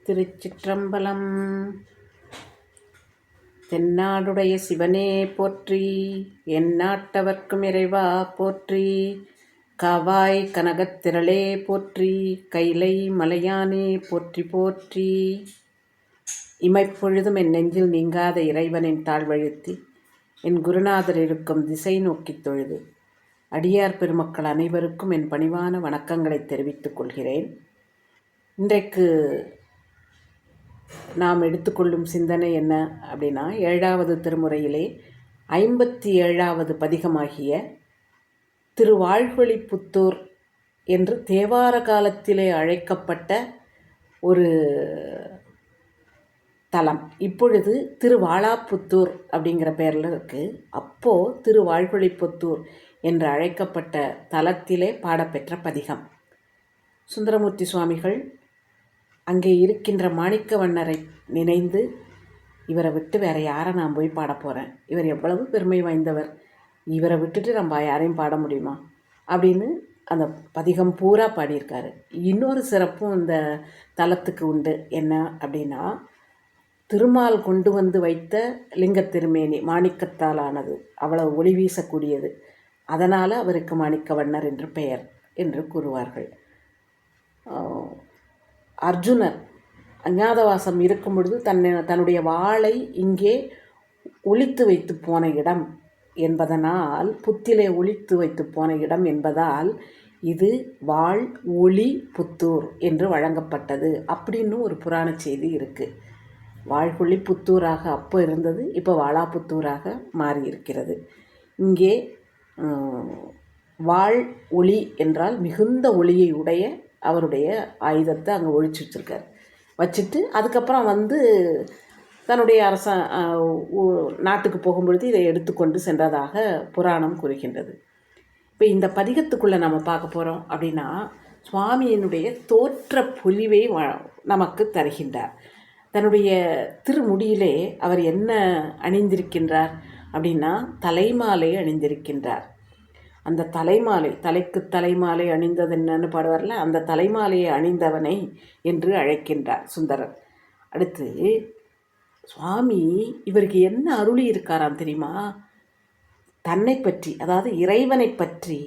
திருச்சிற்றம்பலம். தென்னாடுடைய சிவனே போற்றி, எந்நாட்டவர்க்கும் இறைவா போற்றி. காவாய் கனகத்திரளே போற்றி, கைலை மலையானே போற்றி போற்றி. இமைப்பொழுதும் என் நெஞ்சில் நீங்காத இறைவனின் தாழ்வழுத்தி, என் குருநாதர் இருக்கும் திசை நோக்கித் தொழுது, அடியார் பெருமக்கள் அனைவருக்கும் என் பணிவான வணக்கங்களை தெரிவித்துக் கொள்கிறேன். இன்றைக்கு நாம் எடுத்துக்கொள்ளும் சிந்தனை என்ன அப்படின்னா, 7வது திருமுறையிலே 57வது பதிகமாகிய திருவாழ்வழிப்புத்தூர் என்று தேவார காலத்திலே அழைக்கப்பட்ட ஒரு தலம் இப்பொழுது திருவாழாப்புத்தூர் அப்படிங்கிற பெயரில் இருக்குது. அப்போது திருவாழ்வழிப்புத்தூர் என்று அழைக்கப்பட்ட தலத்திலே பாடப்பெற்ற பதிகம். சுந்தரமூர்த்தி சுவாமிகள் அங்கே இருக்கின்ற மாணிக்கவண்ணரை நினைந்து, இவரை விட்டு வேறு யாரை நான் போய் பாட போகிறேன், இவர் எவ்வளவு பெருமை வாய்ந்தவர், இவரை விட்டுட்டு நம்ம யாரையும் பாட முடியுமா அப்படின்னு அந்த பதிகம் பூரா பாடியிருக்காரு. இன்னொரு சிறப்பும் இந்த தலத்துக்கு உண்டு. என்ன அப்படின்னா, திருமால் கொண்டு வந்து வைத்த லிங்க திருமேனி மாணிக்கத்தால் ஆனது, அவ்வளவு ஒளி வீசக்கூடியது. அதனால் அவருக்கு மாணிக்கவண்ணர் என்று பெயர் என்று கூறுவார்கள். அர்ஜுனர் அஞ்ஞாதவாசம் இருக்கும் பொழுது தன்னுடைய வாளை இங்கே ஒளித்து வைத்து போன இடம் என்பதனால், புத்திலே ஒளித்து வைத்து போன இடம் என்பதால் இது வாழ் ஒளி புத்தூர் என்று வழங்கப்பட்டது அப்படின்னு ஒரு புராண செய்தி இருக்குது. வாழ்வொளி புத்தூராக அப்போ இருந்தது, இப்போ வாழாப்புத்தூராக மாறி இருக்கிறது. இங்கே வாழ் ஒளி என்றால் மிகுந்த ஒளியை உடைய அவருடைய ஆயுதத்தை அங்கே ஒழிச்சு வச்சுட்டு அதுக்கப்புறம் தன்னுடைய நாட்டுக்கு போகும்பொழுது இதை எடுத்துக்கொண்டு சென்றதாக புராணம் கூறுகின்றது. இப்போ இந்த பதிகத்துக்குள்ளே நம்ம பார்க்க போகிறோம் அப்படின்னா, சுவாமியினுடைய தோற்ற பொலிவை நமக்கு தருகின்றார். தன்னுடைய திருமுடியிலே அவர் என்ன அணிந்திருக்கின்றார் அப்படின்னா, தலைமாலை அணிந்திருக்கின்றார். அந்த தலைமாலை, தலைக்கு தலைமாலை அணிந்தது என்னன்னு பாடுவார்ல, அந்த தலைமாலையை அணிந்தவனை என்று அழைக்கின்றார் சுந்தரர். அடுத்து சுவாமி இவருக்கு என்ன அருளி இருக்காராம் தெரியுமா? தன்னை பற்றி, அதாவது இறைவனை பற்றி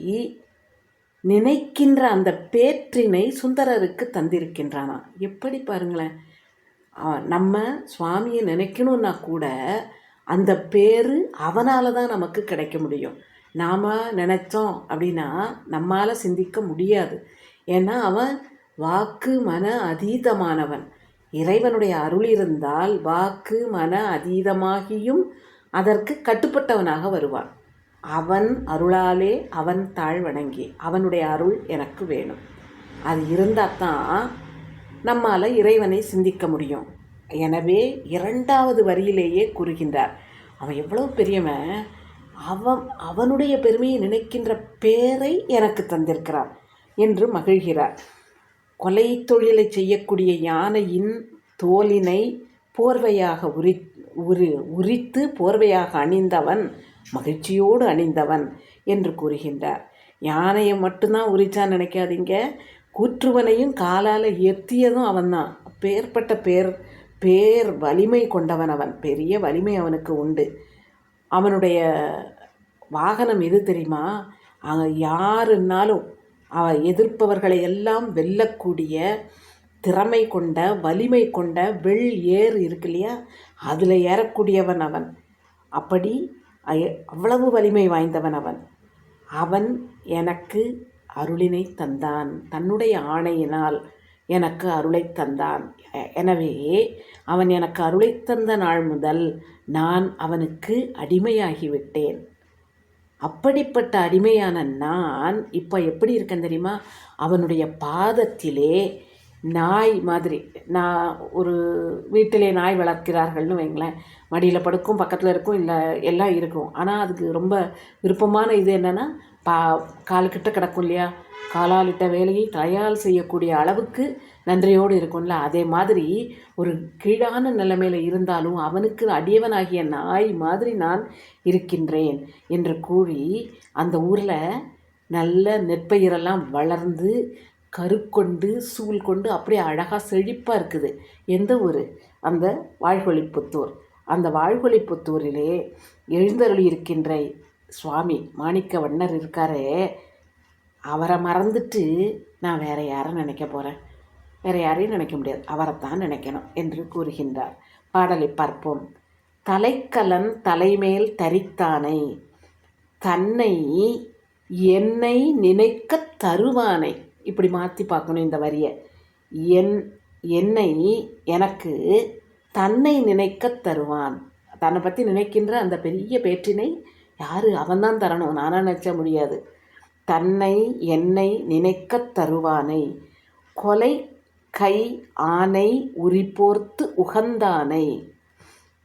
நினைக்கின்ற அந்த பேற்றினை சுந்தரருக்கு தந்திருக்கின்றானா. எப்படி பாருங்களேன், நம்ம சுவாமியை நினைக்கணுன்னா கூட அந்த பேர் அவனால் தான் நமக்கு கிடைக்க முடியும். நாம் நினச்சோம் அப்படின்னா நம்மால் சிந்திக்க முடியாது. ஏன்னா அவன் வாக்கு மன அதீதமானவன். இறைவனுடைய அருள் இருந்தால் வாக்கு மன அதீதமாகியும் அதற்கு கட்டுப்பட்டவனாக வருவான். அவன் அருளாலே அவன் தாழ் வணங்கி, அவனுடைய அருள் எனக்கு வேணும், அது இருந்தால் தான் நம்மால் இறைவனை சிந்திக்க முடியும். எனவே 2வது வரியிலேயே கூறுகின்றார், அவன் எவ்வளோ பெரியவன், அவனுடைய பெருமையை நினைக்கின்ற பேரை எனக்கு தந்திருக்கிறான் என்று மகிழ்கிறார். கொலை தொழிலை செய்யக்கூடிய யானையின் தோலினை போர்வையாக உரித்து போர்வையாக அணிந்தவன், மகிழ்ச்சியோடு அணிந்தவன் என்று கூறுகின்றார். யானையை மட்டும்தான் உரிச்சான்னு நினைக்காதீங்க, கூற்றுவனையும் காலால் எத்தியதும் அவன்தான். பேர்பட்ட பேர் வலிமை கொண்டவன் அவன், பெரிய வலிமை அவனுக்கு உண்டு. அவனுடைய வாகனம் எது தெரியுமா? யாருன்னாலும் அவன் எதிர்ப்பவர்களை எல்லாம் வெல்லக்கூடிய திறமை கொண்ட வலிமை கொண்ட ஏறு இருக்கு இல்லையா, அதில் ஏறக்கூடியவன் அவன். அப்படி அவ்வளவு வலிமை வாய்ந்தவன் அவன். அவன் எனக்கு அருளினை தந்தான், தன்னுடைய ஆணையினால் எனக்கு அருளை தந்தான். எனவே அவன் எனக்கு அருளை தந்த நாள் முதல் நான் அவனுக்கு அடிமையாகிவிட்டேன். அப்படிப்பட்ட அடிமையான நான் இப்போ எப்படி இருக்கேன் தெரியுமா? அவனுடைய பாதத்திலே நாய் மாதிரி. நான் ஒரு வீட்டிலே நாய் வளர்க்கிறார்கள்னு வைங்களேன், மடியில் படுக்கும், பக்கத்தில் இருக்கும், இல்லை எல்லாம் இருக்கும். ஆனால் அதுக்கு ரொம்ப விருப்பமான இது என்னென்னா, கால்கிட்ட கிடக்கும் இல்லையா, காலால் இட்ட வேலையை தலையால் செய்யக்கூடிய அளவுக்கு நன்றியோடு இருக்கும்ல. அதே மாதிரி ஒரு கீழான நிலைமையில் இருந்தாலும் அவனுக்கு அடியவனாகிய நாய் மாதிரி நான் இருக்கின்றேன் என்று கூறி, அந்த ஊரில் நல்ல நெற்பயிரெல்லாம் வளர்ந்து கருக்கொண்டு சூழ் கொண்டு அப்படியே அழகாக செழிப்பாக இருக்குது. எந்த ஊர்? அந்த வாழ்கொழிப்புத்தூர். அந்த வாழ்கொழிப்புத்தூரிலே எழுந்தருளி இருக்கின்ற சுவாமி மாணிக்க வண்ணர் இருக்காரே, அவரை மறந்துட்டு நான் வேறு யாரை நினைக்க போகிறேன்? வேறு யாரையும் நினைக்க முடியாது, அவரைத்தான் நினைக்கணும் என்று கூறுகின்றார். பாடலை பார்ப்போம். தலைக்கலன் தலைமேல் தரித்தானை, தன்னை என்னை நினைக்க தருவானை. இப்படி மாற்றி பார்க்கணும் இந்த வரியை. என்னை எனக்கு தன்னை நினைக்க தருவான். தன்னை பற்றி நினைக்கின்ற அந்த பெரிய பேற்றினை யார்? அவன்தான் தரணும், நானாக நினச்ச முடியாது. தன்னை என்னை நினைக்க தருவானை, கொலை கை ஆனை உரிபோர்த்து உகந்தானை,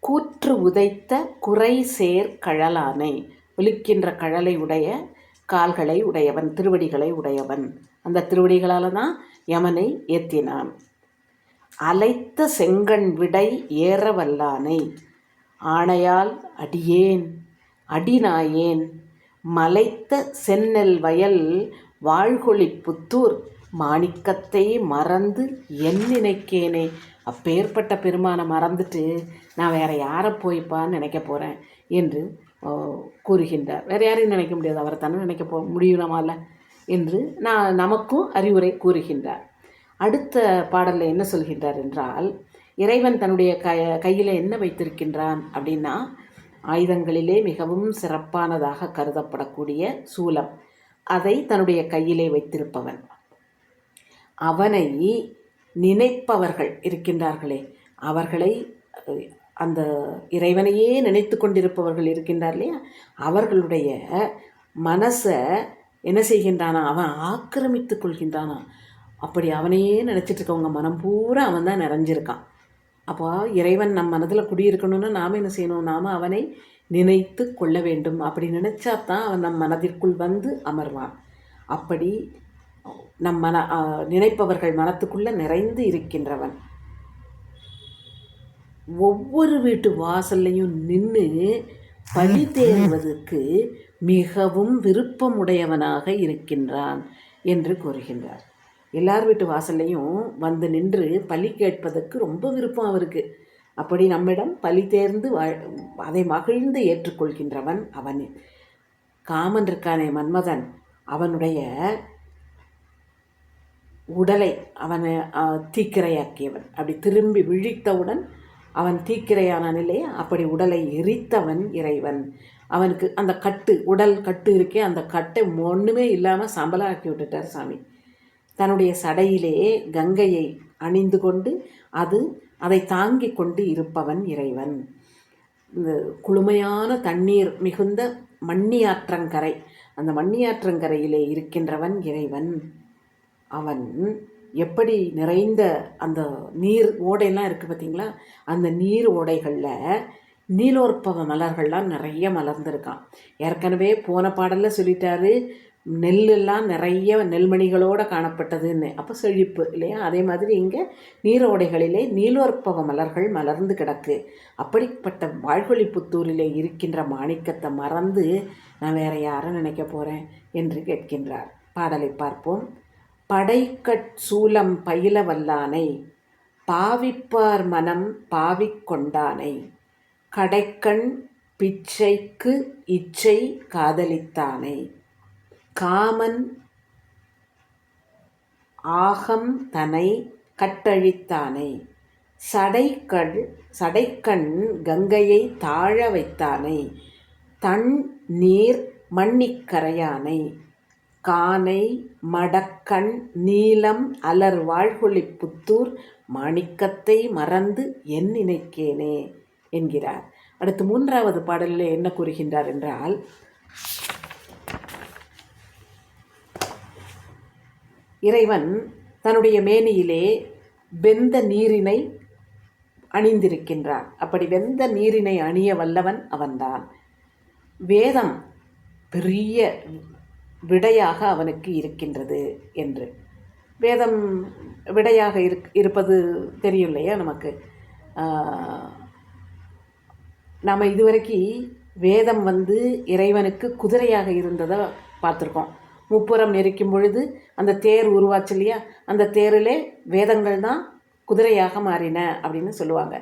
கூற்று உதைத்த குறை சேர் கழலானை. ஒலிக்கின்ற கழலை உடைய கால்களை உடையவன், திருவடிகளை உடையவன். அந்த திருவடிகளால் தான் யமனை ஏத்தினான். அலைத்த செங்கண் விடை ஏற வல்லானை, ஆணையால் அடியேன் அடிநாயேன், மலைத்த செந்நெல் வயல் வாழ்கொழிப்புத்தூர் மாணிக்கத்தை மறந்து என் நினைக்கேனே. அப்பேற்பட்ட பெருமானை மறந்துட்டு நான் வேறு யாரை போய்ப்பான்னு நினைக்க போகிறேன் என்று கூறுகின்றார். வேறு யாரையும் நினைக்க முடியாது, அவரை தானே நினைக்க முடியும் நம்மால் என்று நமக்கும் அறிவுரை கூறுகின்றார். அடுத்த பாடலில் என்ன சொல்கின்றார் என்றால், இறைவன் தன்னுடைய கையில் என்ன வைத்திருக்கின்றான் அப்படின்னா, ஆயுதங்களிலே மிகவும் சிறப்பானதாக கருதப்படக்கூடிய சூலம், அதை தன்னுடைய கையிலே வைத்திருப்பவன். அவனை நினைப்பவர்கள் இருக்கின்றார்களே, அவர்களை அந்த இறைவனையே நினைத்து கொண்டிருப்பவர்கள் இருக்கின்றார் இல்லையா, அவர்களுடைய மனசை என்ன செய்கின்றானா, அவன் ஆக்கிரமித்து கொள்கின்றானா. அப்படி அவனையே நினச்சிட்டு இருக்கவங்க மனம் பூரா அவன் தான் நிறைஞ்சிருக்கான். அப்போ இறைவன் நம் மனதில் குடியிருக்கணும்னு நாம் என்ன செய்யணும்? நாம் அவனை நினைத்து கொள்ள வேண்டும். அப்படி நினைச்சாதான் அவன் நம் மனதிற்குள் வந்து அமர்வான். அப்படி நம் நினைப்பவர்கள் மனத்துக்குள்ளே நிறைந்து இருக்கின்றவன். ஒவ்வொரு வீட்டு வாசல்லையும் நின்று பலி தேடுவதற்கு மிகவும் விருப்பமுடையவனாக இருக்கின்றான் என்று கூறுகின்றார். எல்லார் வீட்டு வாசல்லையும் வந்து நின்று பலி கேட்பதற்கு ரொம்ப விருப்பம் அவருக்கு. அப்படி நம்மிடம் பலி தேர்ந்து அதை மகிழ்ந்து ஏற்றுக்கொள்கின்றவன் அவன். காமன் இருக்கானே மன்மதன், அவனுடைய உடலை அவனை தீக்கிரையாக்கியவன். அப்படி திரும்பி விழித்தவுடன் அவன் தீக்கிரையான நிலையை அப்படி உடலை எரித்தவன் இறைவன். அவனுக்கு அந்த கட்டு, உடல் கட்டு இருக்கே, அந்த கட்டை ஒன்றுமே இல்லாமல் சம்பளாக்கி விட்டுட்டார் சாமி. தன்னுடைய சடையிலே கங்கையை அணிந்து கொண்டு அதை தாங்கி கொண்டு இருப்பவன் இறைவன். இந்த குளுமையான தண்ணீர் மிகுந்த மண்ணியாற்றங்கரை, அந்த மண்ணியாற்றங்கரையிலே இருக்கின்றவன் இறைவன். அவன் எப்படி நிறைந்த அந்த நீர் ஓடையெல்லாம் இருக்குது பார்த்தீங்களா, அந்த நீர் ஓடைகளில் நீலோற்பவ மலர்கள்லாம் நிறைய மலர்ந்துருக்கான். ஏற்கனவே போன பாடலில் சொல்லிட்டாரு, நெல்லெல்லாம் நிறைய நெல்மணிகளோடு காணப்பட்டதுன்னு. அப்போ செழிப்பு இல்லையா? அதே மாதிரி இங்கே நீரோடைகளிலே நீலோற்பவ மலர்கள் மலர்ந்து கிடக்கு. அப்படிப்பட்ட வாழ்கொழிப்புத்தூரிலே இருக்கின்ற மாணிக்கத்தை மறந்து நான் வேறு யாரை நினைக்க போகிறேன் என்று கேட்கின்றார். பாடலை பார்ப்போம். படைக்கட் சூலம் பயில வல்லானை, பாவிப்பார் மனம் பாவிக்கொண்டானை, கடைக்கண் பிச்சைக்கு இச்சை காதலித்தானை, காமன் ஆகம் தனை கட்டழித்தானை, சடைக்கண் கங்கையை தாழ வைத்தானை, தன் நீர் மண்ணிக்கரையானை, கானை மடக்கண் நீலம் அலர் வாழ்கொழிப்புத்தூர் மாணிக்கத்தை மறந்து என் நினைக்கேனே என்கிறார். அடுத்து மூன்றாவது பாடலில் என்ன கூறுகின்றார் என்றால், இறைவன் தன்னுடைய மேனியிலே வெந்த நீரினை அணிந்திருக்கின்றான். அப்படி வெந்த நீரினை அணிய வல்லவன் அவன்தான். வேதம் பெரிய விடையாக அவனுக்கு இருக்கின்றது என்று. வேதம் விடையாக இருப்பது தெரியும் இல்லையா நமக்கு. நாம் இதுவரைக்கும் வேதம் இறைவனுக்கு குதிரையாக இருந்ததை பார்த்துருக்கோம். முப்புறம் எரிக்கும் பொழுது அந்த தேர் உருவாச்சு இல்லையா, அந்த தேரிலே வேதங்கள் தான் குதிரையாக மாறின அப்படின்னு சொல்லுவாங்க.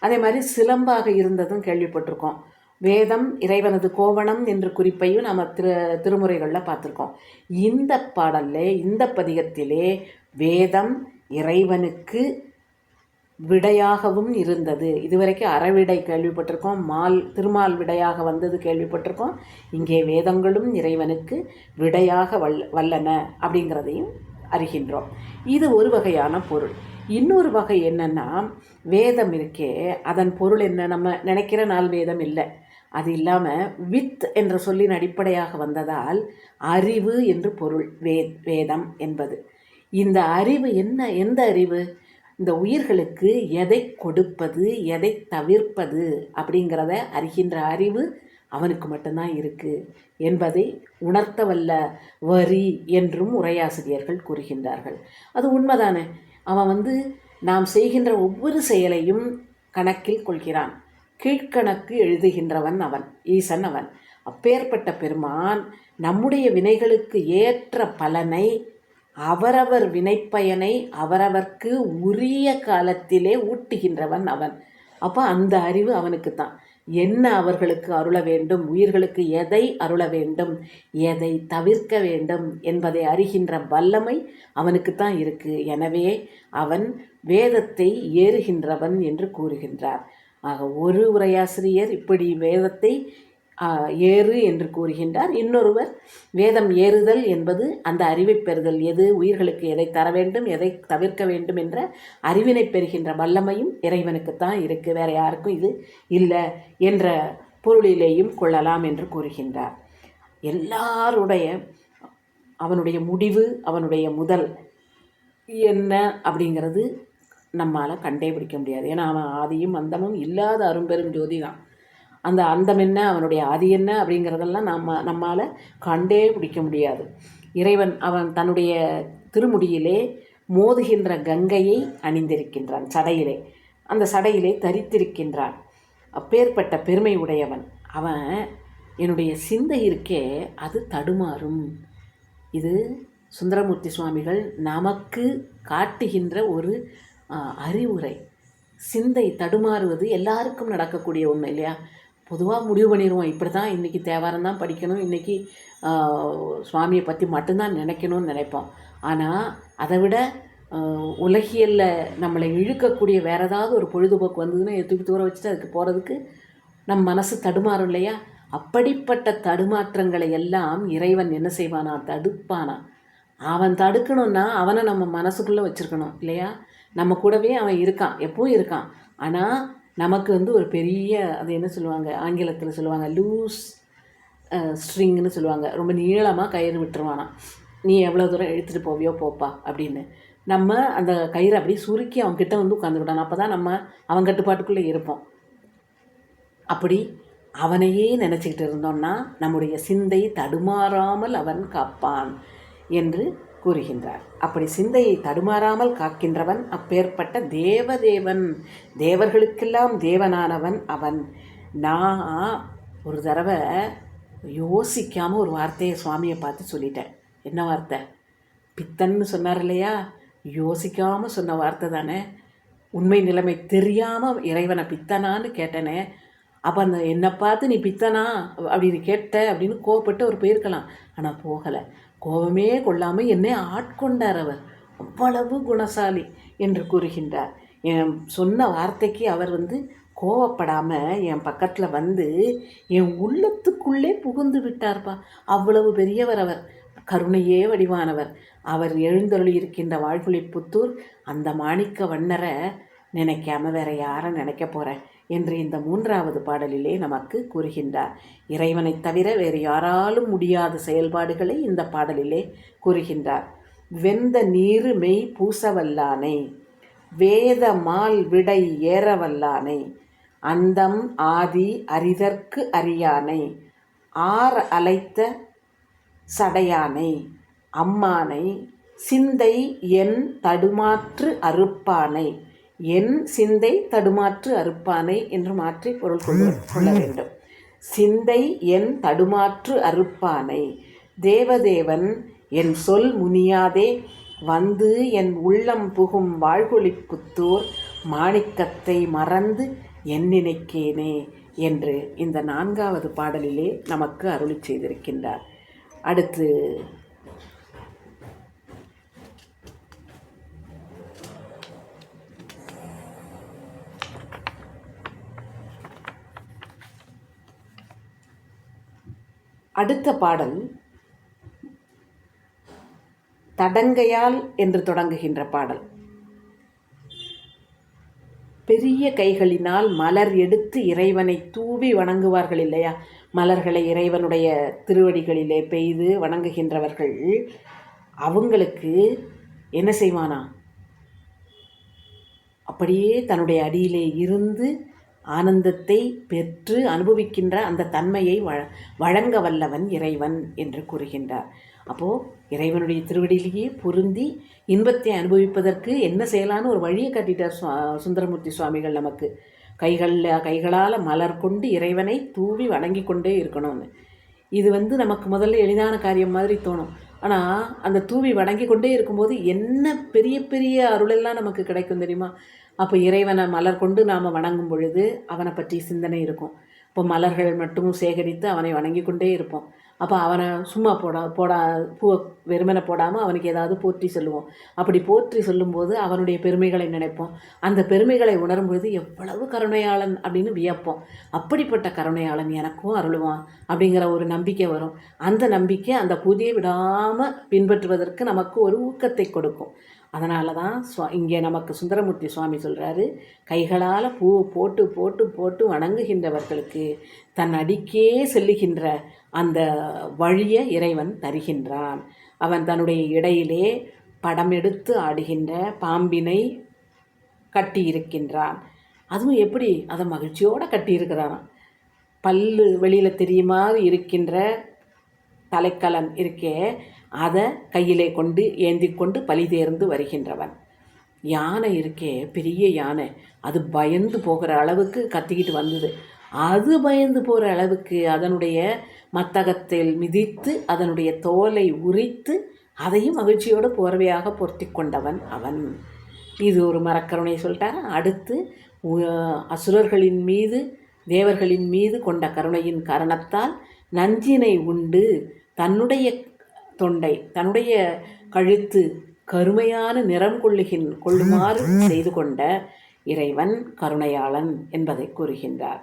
அதே மாதிரி சிலம்பாக இருந்ததும் கேள்விப்பட்டிருக்கோம். வேதம் இறைவனது கோவணம் என்று குறிப்பையும் நம்ம திருமுறைகளில் பார்த்துருக்கோம். இந்த பாடல்லே, இந்த பதிகத்திலே வேதம் இறைவனுக்கு விடையாகவும் இருந்தது. இதுவரைக்கும் அறவிடை கேள்விப்பட்டிருக்கோம், திருமால் விடையாக வந்தது கேள்விப்பட்டிருக்கோம். இங்கே வேதங்களும் இறைவனுக்கு விடையாக வல்லன அப்படிங்கிறதையும் அறிகின்றோம். இது ஒரு வகையான பொருள். இன்னொரு வகை என்னன்னா, வேதம் இருக்கே அதன் பொருள் என்ன, நம்ம நினைக்கிற நாள் வேதம் இல்லை. அது இல்லாமல் வித் என்ற சொல்லின் அடிப்படையாக வந்ததால் அறிவு என்று பொருள். வேதம் என்பது இந்த அறிவு என்ன, எந்த அறிவு? இந்த உயிர்களுக்கு எதை கொடுப்பது, எதை தவிர்ப்பது அப்படிங்கிறத அறிகின்ற அறிவு அவனுக்கு மட்டும்தான் இருக்குது என்பதை உணர்த்த வல்ல வரி என்றும் உரையாசிரியர்கள் கூறுகின்றார்கள். அது உண்மைதானே. அவன் நாம் செய்கின்ற ஒவ்வொரு செயலையும் கணக்கில் கொள்கிறான். கீழ்கணக்கு எழுதுகின்றவன் அவன், ஈசன் அவன். அப்பேற்பட்ட பெருமான் நம்முடைய வினைகளுக்கு ஏற்ற பலனை, அவரவர் வினைப்பயனை அவரவர்க்கு உரிய காலத்திலே ஊட்டுகின்றவன் அவன். அப்போ அந்த அறிவு அவனுக்கு தான். என்ன அவர்களுக்கு அருள வேண்டும், உயிர்களுக்கு எதை அருள வேண்டும், எதை தவிர்க்க வேண்டும் என்பதை அறிகின்ற வல்லமை அவனுக்கு தான் இருக்குது. எனவே அவன் வேதத்தை ஏறுகின்றவன் என்று கூறுகின்றார். ஆக ஒரு உரையாசிரியர் இப்படி வேதத்தை ஏறு என்று கூறுகின்றார். இன்னொருவர் வேதம் ஏறுதல் என்பது அந்த அறிவை பெறுதல், எது உயிர்களுக்கு எதை தர வேண்டும், எதை தவிர்க்க வேண்டும் என்ற அறிவினை பெறுகின்ற வல்லமையும் இறைவனுக்குத்தான் இருக்குது, வேறு யாருக்கும் இது இல்லை என்ற பொருளிலேயும் கொள்ளலாம் என்று கூறுகின்றார். எல்லாருடைய அவனுடைய முடிவு, அவனுடைய முதல் என்ன அப்படிங்கிறது நம்மால் கண்டே பிடிக்க முடியாது. ஏன்னா அவன் ஆதியும் அந்தமும் இல்லாத அரும்பெரும் ஜோதி தான். அந்த அந்தம் என்ன, அவனுடைய ஆதி என்ன அப்படிங்கிறதெல்லாம் நம்மால் கண்டே பிடிக்க முடியாது. இறைவன் அவன் தன்னுடைய திருமுடியிலே மோதுகின்ற கங்கையை அணிந்திருக்கின்றான், சடையிலே, அந்த சடையிலே தரித்திருக்கின்றான். அப்பேற்பட்ட பெருமை உடையவன் அவன். என்னுடைய சிந்தை இருக்கே அது தடுமாறும். இது சுந்தரமூர்த்தி சுவாமிகள் நமக்கு காட்டுகின்ற ஒரு அறிவுரை. சிந்தை தடுமாறுவது எல்லாருக்கும் நடக்கக்கூடிய ஒன்று இல்லையா? பொதுவாக முடிவு பண்ணிடுவோம், இப்படி தான் இன்றைக்கி தேவாரம் தான் படிக்கணும், இன்றைக்கி சுவாமியை பற்றி மட்டும்தான் நினைக்கணும்னு நினைப்போம். ஆனால் அதை விட உலகியலில் நம்மளை இழுக்கக்கூடிய வேறு ஏதாவது ஒரு பொழுதுபோக்கு வந்ததுன்னா தூக்கி தூர வச்சுட்டு அதுக்கு போகிறதுக்கு நம் மனசு தடுமாறும் இல்லையா? அப்படிப்பட்ட தடுமாற்றங்களை எல்லாம் இறைவன் என்ன செய்வானா, தடுப்பானா. அவன் தடுக்கணும்னா அவனை நம்ம மனசுக்குள்ளே வச்சுருக்கணும் இல்லையா? நம்ம கூடவே அவன் இருக்கான், எப்பவும் இருக்கான். ஆனால் நமக்கு ஒரு பெரிய, அது என்ன சொல்லுவாங்க ஆங்கிலத்தில் சொல்லுவாங்க, லூஸ் ஸ்ட்ரிங்னு சொல்லுவாங்க. ரொம்ப நீளமாக கயிறு விட்டுருவானா, நீ எவ்வளோ தூரம் இழுத்துட்டு போவியோ போப்பா அப்படின்னு. நம்ம அந்த கயிறை அப்படியே சுருக்கி அவன்கிட்ட உட்காந்துக்கிட்டோம். அப்போ தான் நம்ம அவன் கட்டுப்பாட்டுக்குள்ளே இருப்போம். அப்படி அவனையே நினச்சிக்கிட்டு இருந்தோம்னா நம்முடைய சிந்தை தடுமாறாமல் அவன் காப்பான் என்று கூறுகின்றார். அப்படி சிந்தையை தடுமாறாமல் காக்கின்றவன் அப்பேற்பட்ட தேவதேவன், தேவர்களுக்கெல்லாம் தேவனானவன் அவன். நான் ஒரு தடவை யோசிக்காமல் ஒரு வார்த்தையை சுவாமியை பார்த்து சொல்லிட்டேன். என்ன வார்த்தை? பித்தன்னு சொன்னார் இல்லையா? யோசிக்காமல் சொன்ன வார்த்தை தானே. உண்மை நிலைமை தெரியாமல் இறைவனை பித்தனான்னு கேட்டனே. அப்போ அந்த என்னை பார்த்து நீ பித்தனா அப்படின்னு கேட்ட அப்படின்னு கோவப்பட்டு அவர் போயிருக்கலாம். ஆனால் போகலை, கோபமே கொள்ளாமல் என்னை ஆட்கொண்டார் அவர். அவ்வளவு குணசாலி என்று கூறுகின்றார். என் சொன்ன வார்த்தைக்கு அவர் கோவப்படாமல் என் பக்கத்தில் என் உள்ளத்துக்குள்ளே புகுந்து விட்டார்ப்பா. அவ்வளவு பெரியவர் அவர், கருணையே வடிவானவர். அவர் எழுந்தருளி இருக்கின்ற வாழ்குழிப்புத்தூர் அந்த மாணிக்க வண்ணரை நினைக்காம வேற யாரை நினைக்க போகிறேன் என்று இந்த 3வது பாடலிலே நமக்கு கூறுகின்றார். இறைவனை தவிர வேறு யாராலும் முடியாத செயல்பாடுகளை இந்த பாடலிலே கூறுகின்றார். வெந்த நீரு மெய் பூசவல்லானை, வேத மால் விடை ஏறவல்லானை, அந்தம் ஆதி அரிதற்கு அறியானை, ஆர் அலைத்த சடையானை, அம்மானை, சிந்தை என் தடுமாற்று அறுப்பானை, என் சிந்தை தடுமாற்று அறுப்பானை என்று மாற்றி பொருள் கொள்ள வேண்டும். சிந்தை என் தடுமாற்று அறுப்பானை. தேவதேவன் என் சொல் முனியாதே வந்து என் உள்ளம் புகும் வாழ்கொழிப்புத்தூர் மாணிக்கத்தை மறந்து என் நினைக்கேனே என்று இந்த 4வது பாடலிலே நமக்கு அருளி செய்திருக்கின்றார். அடுத்து அடுத்த பாடல் தடங்கையால் என்று தொடங்குகின்ற பாடல். பெரிய கைகளினால் மலர் எடுத்து இறைவனை தூவி வணங்குவார்கள் இல்லையா? மலர்களை இறைவனுடைய திருவடிகளிலே பெய்து வணங்குகின்றவர்கள் அவங்களுக்கு என்ன செய்வானா? அப்படியே தன்னுடைய அடியிலே இருந்து ஆனந்தத்தை பெற்று அனுபவிக்கின்ற அந்த தன்மையை வழங்க வல்லவன் இறைவன் என்று கூறுகின்றார். அப்போது இறைவனுடைய திருவடியிலேயே பொருந்தி இன்பத்தை அனுபவிப்பதற்கு என்ன செய்யலான்னு ஒரு வழியை காட்டிட்டார் சுந்தரமூர்த்தி சுவாமிகள் நமக்கு. கைகளால் மலர் கொண்டு இறைவனை தூவி வணங்கி கொண்டே இருக்கணும்னு. இது நமக்கு முதல்ல எளிதான காரியம் மாதிரி தோணும். ஆனால் அந்த தூவி வணங்கி கொண்டே இருக்கும்போது என்ன பெரிய பெரிய அருளெல்லாம் நமக்கு கிடைக்கும் தெரியுமா? அப்போ இறைவனை மலர் கொண்டு நாம் வணங்கும் பொழுது அவனை பற்றி சிந்தனை இருக்கும். இப்போ மலர்கள் மட்டும் சேகரித்து அவனை வணங்கி கொண்டே இருப்போம். அப்போ அவனை சும்மா பூவை வெறுமனை போடாமல் அவனுக்கு ஏதாவது போற்றி சொல்லுவோம். அப்படி போற்றி சொல்லும்போது அவனுடைய பெருமைகளை நினைப்போம். அந்த பெருமைகளை உணரும் பொழுது எவ்வளவு கருணையாளன் அப்படின்னு வியப்போம். அப்படிப்பட்ட கருணையாளன் எனக்கும் அருளுவான் அப்படிங்கிற ஒரு நம்பிக்கை வரும். அந்த நம்பிக்கை அந்த பூஜையை விடாமல் பின்பற்றுவதற்கு நமக்கு ஒரு ஊக்கத்தை கொடுக்கும். அதனால தான் இங்கே நமக்கு சுந்தரமூர்த்தி சுவாமி சொல்கிறாரு, கைகளால் பூ போட்டு போட்டு போட்டு வணங்குகின்றவர்களுக்கு தன் அடிக்கே செல்லுகின்ற அந்த வழியை இறைவன் தருகின்றான். அவன் தன்னுடைய இடையிலே படம் எடுத்து ஆடுகின்ற பாம்பினை கட்டியிருக்கின்றான். அதுவும் எப்படி? அதை மகிழ்ச்சியோடு கட்டியிருக்கிறான். பல்லு வெளியில் தெரியுமா இருக்கின்ற தலைக்கலன் இருக்கே, அதை கையிலே கொண்டு ஏந்தி கொண்டு பலி தேர்ந்து வருகின்றவன். யானை இருக்கே, பெரிய யானை, அது பயந்து போகிற அளவுக்கு கத்திக்கிட்டு வந்தது. அது பயந்து போகிற அளவுக்கு அதனுடைய மத்தகத்தில் மிதித்து அதனுடைய தோலை உரித்து அதையும் மகிழ்ச்சியோடு போர்வையாக பொருத்தி கொண்டவன் அவன். இது ஒரு மரக்கருணை சொல்லிட்டார். அடுத்து அசுரர்களின் மீது தேவர்களின் மீது கொண்ட கருணையின் காரணத்தால் நஞ்சினை உண்டு தன்னுடைய தொண்டை தன்னுடைய கழுத்து கருமையான நிறம் கொள்ளுமாறு செய்து கொண்ட இறைவன் கருணையாளன் என்பதை கூறுகின்றார்.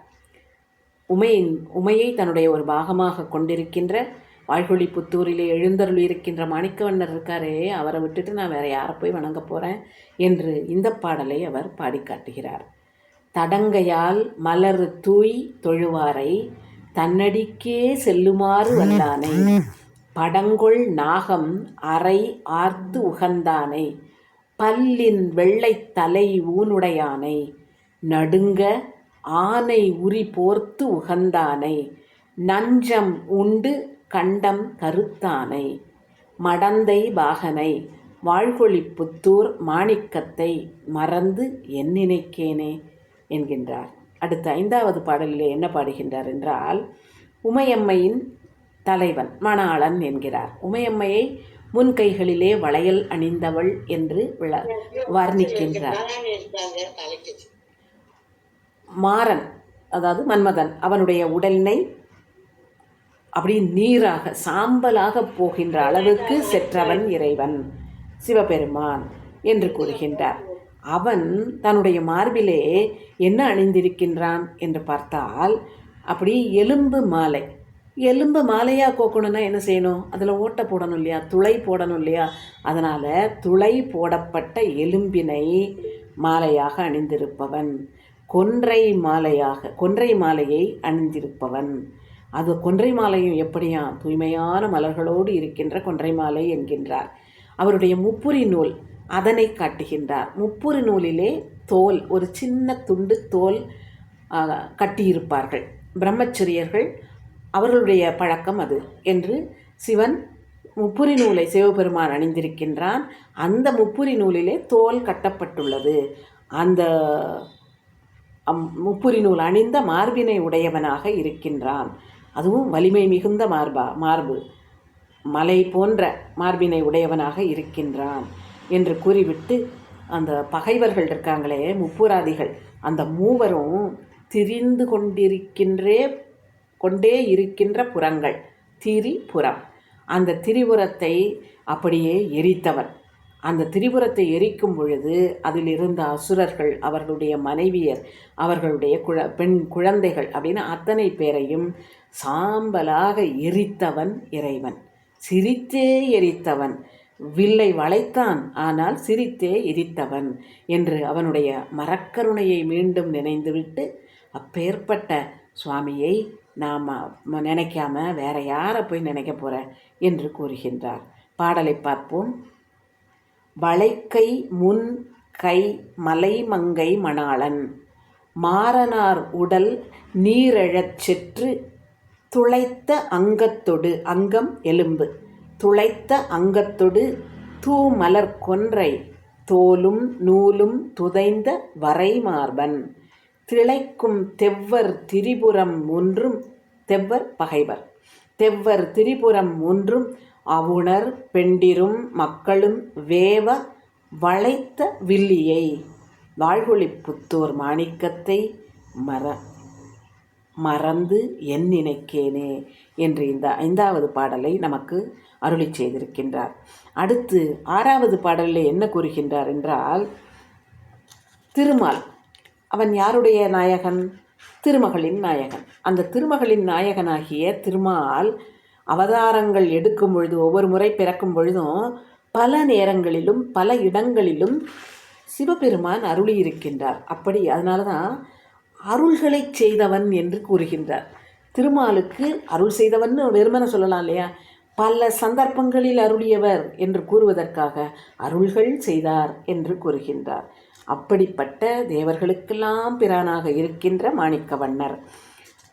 உமையை தன்னுடைய ஒரு பாகமாக கொண்டிருக்கின்ற வாழ்கொழிப்புத்தூரிலே எழுந்தருள் இருக்கின்ற மாணிக்கவண்ணர் இருக்காரே, அவரை விட்டுட்டு நான் வேற யாரை போய் வணங்க போகிறேன் என்று இந்த பாடலை அவர் பாடிக்காட்டுகிறார். தடங்கையால் மலர் தூய் தொழுவாரை தன்னடிக்கே செல்லுமாறு வல்லானை படங்கொள் நாகம் அறை ஆர்த்து உகந்தானை பல்லின் வெள்ளைத் தலை ஊனுடையானை நடுங்க ஆனை உரி போர்த்து உகந்தானை நஞ்சம் உண்டு கண்டம் கருத்தானை மடந்தை பாகனை வாழ்கொழிப்புத்தூர் மாணிக்கத்தை மறந்து என் நினைக்கேனே என்கின்றார். அடுத்த 5வது பாடலிலே என்ன பாடுகின்றார் என்றால், உமையம்மையின் தலைவன் மணாளன் என்கிறார். உமையம்மையை முன்கைகளிலே வளையல் அணிந்தவள் என்று வர்ணிக்கின்றார். மாறன், அதாவது மன்மதன், அவனுடைய உடலினை அப்படி நீராக சாம்பலாக போகின்ற அளவுக்கு செற்றவன் இறைவன் சிவபெருமான் என்று கூறுகின்றார். அவன் தன்னுடைய மார்பிலே என்ன அணிந்திருக்கின்றான் என்று பார்த்தால், அப்படி எலும்பு மாலையாக கோக்கணும்னா என்ன செய்யணும்? அதில் ஓட்டை போடணும் இல்லையா, துளை போடணும் இல்லையா? அதனால் துளை போடப்பட்ட எலும்பினை மாலையாக அணிந்திருப்பவன், கொன்றை மாலையை அணிந்திருப்பவன். அது கொன்றை மாலையும் எப்படியா? தூய்மையான மலர்களோடு இருக்கின்ற கொன்றை மாலை என்கின்றார். அவருடைய முப்புரி நூல் அதனை காட்டுகின்றார். முப்புரி நூலிலே தோல், ஒரு சின்ன துண்டு தோல் கட்டியிருப்பார்கள் பிரம்மச்சரியர்கள், அவர்களுடைய பழக்கம் அது என்று சிவன் முப்புரி நூலை சிவபெருமான் அணிந்திருக்கின்றான். அந்த முப்புரி நூலிலே தோல் கட்டப்பட்டுள்ளது. அந்த முப்புரி நூல் அணிந்த மார்பினை உடையவனாக இருக்கின்றான். அதுவும் வலிமை மிகுந்த மார்பு. மலை போன்ற மார்பினை உடையவனாக இருக்கின்றான் என்று கூறிவிட்டு, அந்த பகைவர்கள் இருக்காங்களே முப்புராதிகள், அந்த மூவரும் திரிந்து கொண்டே இருக்கின்ற புறங்கள், திரிபுரம், அந்த திரிபுரத்தை அப்படியே எரித்தவன். அந்த திரிபுரத்தை எரிக்கும் பொழுது அதில் இருந்த அசுரர்கள், அவர்களுடைய மனைவியர், அவர்களுடைய பெண் குழந்தைகள் அப்படின்னு அத்தனை பேரையும் சாம்பலாக எரித்தவன் இறைவன். சிரித்தே எரித்தவன். வில்லை வளைத்தான், ஆனால் சிரித்தே எரித்தவன் என்று அவனுடைய மரக்கருணையை மீண்டும் நினைந்துவிட்டு, அப்பேற்பட்ட சுவாமியை நாம் நினைக்காம வேற யாரை போய் நினைக்க போகிற என்று கூறுகின்றார். பாடலை பார்ப்போம். வளைக்கை முன் கை மலைமங்கை மணாளன் மாறனார் உடல் நீரெழச் செற்று துளைத்த அங்கத்தொடு, அங்கம் எலும்பு, துளைத்த அங்கத்தொடு தூமலர் கொன்றை தோலும் நூலும் துதைந்த வரைமார்பன் திளைக்கும் தெவ்வர் திரிபுரம் ஒன்றும், தெவ்வர் பகைவர், தெவ்வர் திரிபுரம் ஒன்றும் அவுணர் பெண்டிரும் மக்களும் வேவ வளைத்த வில்லியை வாழ்கொழிப்புத்தூர் மாணிக்கத்தை மறந்து என் நினைக்கேனே என்று இந்த 5வது பாடலை நமக்கு அருளி செய்திருக்கின்றார். அடுத்து 6வது பாடலில் என்ன கூறுகின்றார் என்றால், திருமால் அவன் யாருடைய நாயகன்? திருமகளின் நாயகன். அந்த திருமகளின் நாயகனாகிய திருமால் அவதாரங்கள் எடுக்கும் பொழுது, ஒவ்வொரு முறை பிறக்கும் பொழுதும் பல நேரங்களிலும் பல இடங்களிலும் சிவபெருமான் அருளி இருக்கின்றார். அப்படி அதனால தான் அருள்களை செய்தவன் என்று கூறுகின்றார். திருமாலுக்கு அருள் செய்தவன் வெறுமனை சொல்லலாம் இல்லையா? பல சந்தர்ப்பங்களில் அருளியவர் என்று கூறுவதற்காக அருள்கள் செய்தார் என்று கூறுகின்றார். அப்படிப்பட்ட தேவர்களுக்கெல்லாம் பிரானாக இருக்கின்ற மாணிக்கவண்ணர்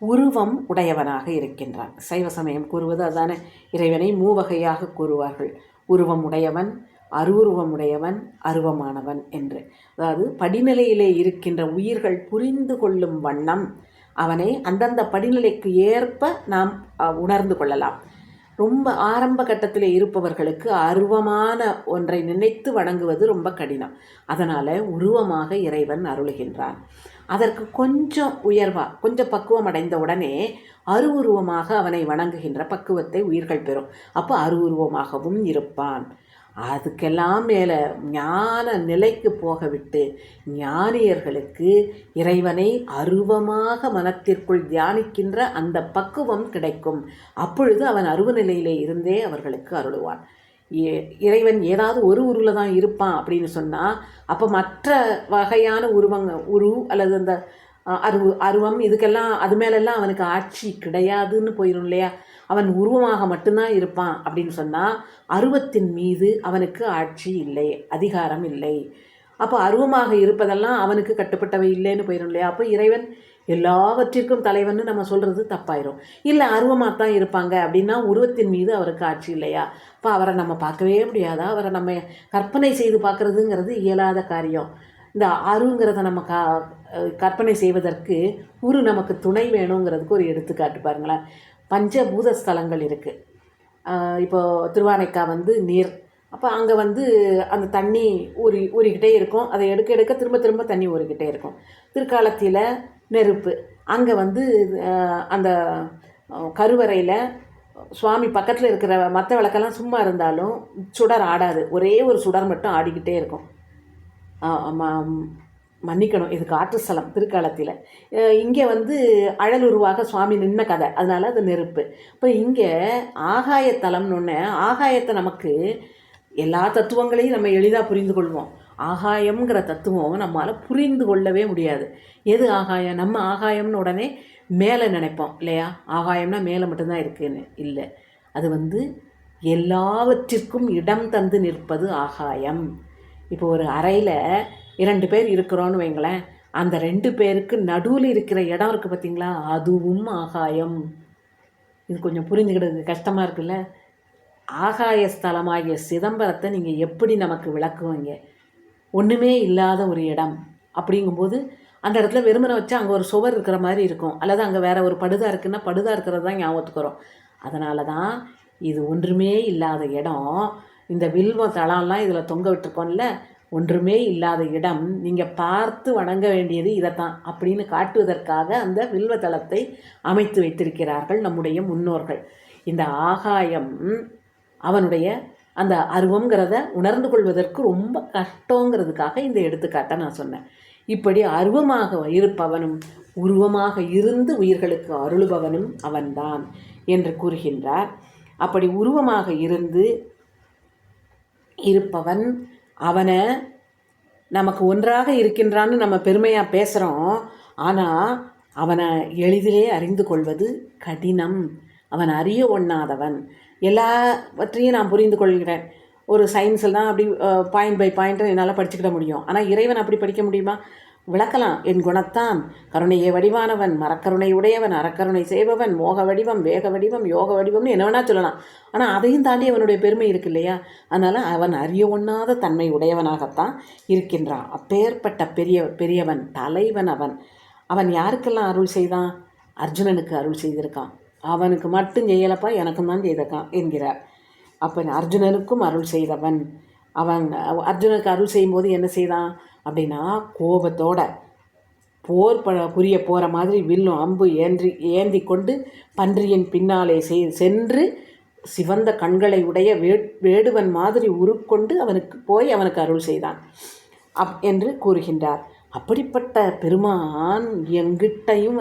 உருவம் உடையவனாக இருக்கின்றான். சைவ சமயம் கூறுவது அதான, இறைவனை மூவகையாக கூறுவார்கள். உருவம் உடையவன், அருவுருவம் உடையவன், அருவமானவன் என்று. அதாவது படிநிலையிலே இருக்கின்ற உயிர்கள் புரிந்து கொள்ளும் வண்ணம் அவனை அந்தந்த படிநிலைக்கு ஏற்ப நாம் உணர்ந்து கொள்ளலாம். ரொம்ப ஆரம்ப கட்டத்தில் இருப்பவர்களுக்கு அருவமான ஒன்றை நினைத்து வணங்குவது ரொம்ப கடினம். அதனால் உருவமாக இறைவன் அருளுகின்றான். அதற்கு கொஞ்சம் உயர்வாக, கொஞ்சம் பக்குவம் அடைந்த உடனே அருவுருவமாக அவனை வணங்குகின்ற பக்குவத்தை உயிர்கள் பெறும். அப்போ அருவுருவமாகவும் இருப்பான். அதுக்கெல்லாம் மேலே ஞான நிலைக்கு போகவிட்டு ஞானியர்களுக்கு இறைவனை அருவமாக மனத்திற்குள் தியானிக்கின்ற அந்த பக்குவம் கிடைக்கும். அப்பொழுது அவன் அருவ நிலையிலே இருந்தே அவர்களுக்கு அருளுவான். இறைவன் ஏதாவது ஒரு உருவில் தான் இருப்பான் அப்படின்னு சொன்னால், அப்போ மற்ற வகையான உரு அல்லது அந்த அருவம் இதுக்கெல்லாம் அது மேலெல்லாம் அவனுக்கு ஆட்சி கிடையாதுன்னு போயிடும் இல்லையா? அவன் உருவமாக மட்டும்தான் இருப்பான் அப்படின்னு சொன்னால் அருவத்தின் மீது அவனுக்கு ஆட்சி இல்லை, அதிகாரம் இல்லை. அப்போ அருவமாக இருப்பதெல்லாம் அவனுக்கு கட்டுப்பட்டவை இல்லைன்னு போயிடும் இல்லையா? அப்போ இறைவன் எல்லாவற்றிற்கும் தலைவன்னு நம்ம சொல்கிறது தப்பாயிரும். இல்லை அருவமாக தான் இருப்பாங்க அப்படின்னா உருவத்தின் மீது அவருக்கு ஆட்சி இல்லையா? அப்போ அவரை நம்ம பார்க்கவே முடியாதா? அவரை நம்ம கற்பனை செய்து பார்க்குறதுங்கிறது இயலாத காரியம். இந்த அருங்கிறத நம்ம கற்பனை செய்வதற்கு உரு நமக்கு துணை வேணுங்கிறதுக்கு ஒரு எடுத்துக்காட்டு பாருங்களேன். பஞ்சபூத ஸ்தலங்கள் இருக்குது. இப்போது திருவானைக்கா நீர், அப்போ அங்கே அந்த தண்ணி ஊறிக்கிட்டே இருக்கும். அதை எடுக்க திரும்ப திரும்ப தண்ணி ஊறிக்கிட்டே இருக்கும். திருக்காலத்தில் நெருப்பு, அங்கே அந்த கருவறையில் சுவாமி பக்கத்தில் இருக்கிற மற்ற விளக்கெல்லாம் சும்மா இருந்தாலும் சுடர் ஆடாது, ஒரே ஒரு சுடர் மட்டும் ஆடிக்கிட்டே இருக்கும். மன்னிக்கணும், இது காற்று ஸ்தலம் திருக்காலத்தில். இங்கே அழலுருவாக சுவாமி நின்ன கதை, அதனால் அது நெருப்பு. இப்போ இங்கே ஆகாயத்தலம்னு ஒன்று. ஆகாயத்தை நமக்கு எல்லா தத்துவங்களையும் நம்ம எளிதாக புரிந்து கொள்வோம். ஆகாயம்ங்கிற தத்துவம் நம்மளால் புரிந்து கொள்ளவே முடியாது. எது ஆகாயம்? நம்ம ஆகாயம்னு உடனே மேலே நினைப்போம் இல்லையா? ஆகாயம்னா மேலே மட்டும்தான் இருக்குதுன்னு இல்லை. அது எல்லாவற்றிற்கும் இடம் தந்து நிற்பது ஆகாயம். இப்போ ஒரு அறையில் 2 பேர் இருக்கிறோன்னு வைங்களேன், அந்த 2 பேருக்கு நடுவில் இருக்கிற இடம் இருக்குது பார்த்தீங்களா, அதுவும் ஆகாயம். இது கொஞ்சம் புரிஞ்சுக்கிடுறது கஷ்டமாக இருக்குல்ல? ஆகாய ஸ்தலமாகிய சிதம்பரத்தை நீங்கள் எப்படி நமக்கு விளக்குவீங்க? ஒன்றுமே இல்லாத ஒரு இடம் அப்படிங்கும்போது அந்த இடத்துல வெறுமனை வச்சா அங்கே ஒரு சுவர் இருக்கிற மாதிரி இருக்கும், அல்லது அங்கே வேறு ஒரு படுதா இருக்குன்னா படுதா இருக்கிறது தான் ஞாபகத்துக்கு வரும். அதனால தான் இது ஒன்றுமே இல்லாத இடம். இந்த வில்வ தளம்லாம் இதில் தொங்க விட்டுருக்கோம்ல, ஒன்றுமே இல்லாத இடம், நீங்கள் பார்த்து வணங்க வேண்டியது இதைத்தான் அப்படின்னு காட்டுவதற்காக அந்த வில்வ தளத்தை அமைத்து வைத்திருக்கிறார்கள் நம்முடைய முன்னோர்கள். இந்த ஆகாயம் அவனுடைய அந்த அருவங்கிறத உணர்ந்து கொள்வதற்கு ரொம்ப கஷ்டங்கிறதுக்காக இந்த எடுத்துக்காட்டை நான் சொன்னேன். இப்படி அருவமாக இருப்பவனும் உருவமாக இருந்து உயிர்களுக்கு அருளுபவனும் அவன்தான் என்று கூறுகின்றார். அப்படி உருவமாக இருந்து இருப்பவன் அவனை நமக்கு ஒன்றாக இருக்கின்றான்னு நம்ம பெருமையாக பேசுகிறோம். ஆனால் அவனை எளிதிலே அறிந்து கொள்வது கடினம். அவன் அறிய ஒண்ணாதவன். எல்லாவற்றையும் நான் புரிந்து கொள்கிறேன். ஒரு சயின்ஸில் தான் அப்படி பாயிண்ட் பை பாயிண்ட் என்னால் படிச்சுக்கிட முடியும். ஆனால் இறைவன் அப்படி படிக்க முடியுமா? விளக்கலாம். என் குணத்தான் கருணையே வடிவானவன், மரக்கருணை உடையவன், அறக்கருணை செய்பவன், மோக வடிவம், வேக வடிவம், யோக வடிவம்னு என்ன வேணால் சொல்லலாம். ஆனால் அதையும் தாண்டி அவனுடைய பெருமை இருக்கு இல்லையா? அதனால் அவன் அறிய ஒண்ணாத தன்மை உடையவனாகத்தான் இருக்கின்றான். அப்பேற்பட்ட பெரியவன், தலைவன் அவன். அவன் யாருக்கெல்லாம் அருள் செய்தான்? அர்ஜுனனுக்கு அருள் செய்திருக்கான். அவனுக்கு மட்டும் செய்யலப்பா, எனக்கும் தான் செய்திருக்கான் என்கிறார். அப்போ அர்ஜுனனுக்கும் அருள் செய்தவன் அவன். அர்ஜுனனுக்கு அருள் செய்யும்போது என்ன செய்தான் அப்படின்னா, கோபத்தோட புரிய போகிற மாதிரி வில்லும் அம்பு ஏந்தி கொண்டு பன்றியின் பின்னாலே சென்று சிவந்த கண்களை உடைய வேடுவன் மாதிரி உருக்கொண்டு அவனுக்கு அருள் செய்தான் என்று கூறுகின்றார். அப்படிப்பட்ட பெருமான் எங்கிட்டையும்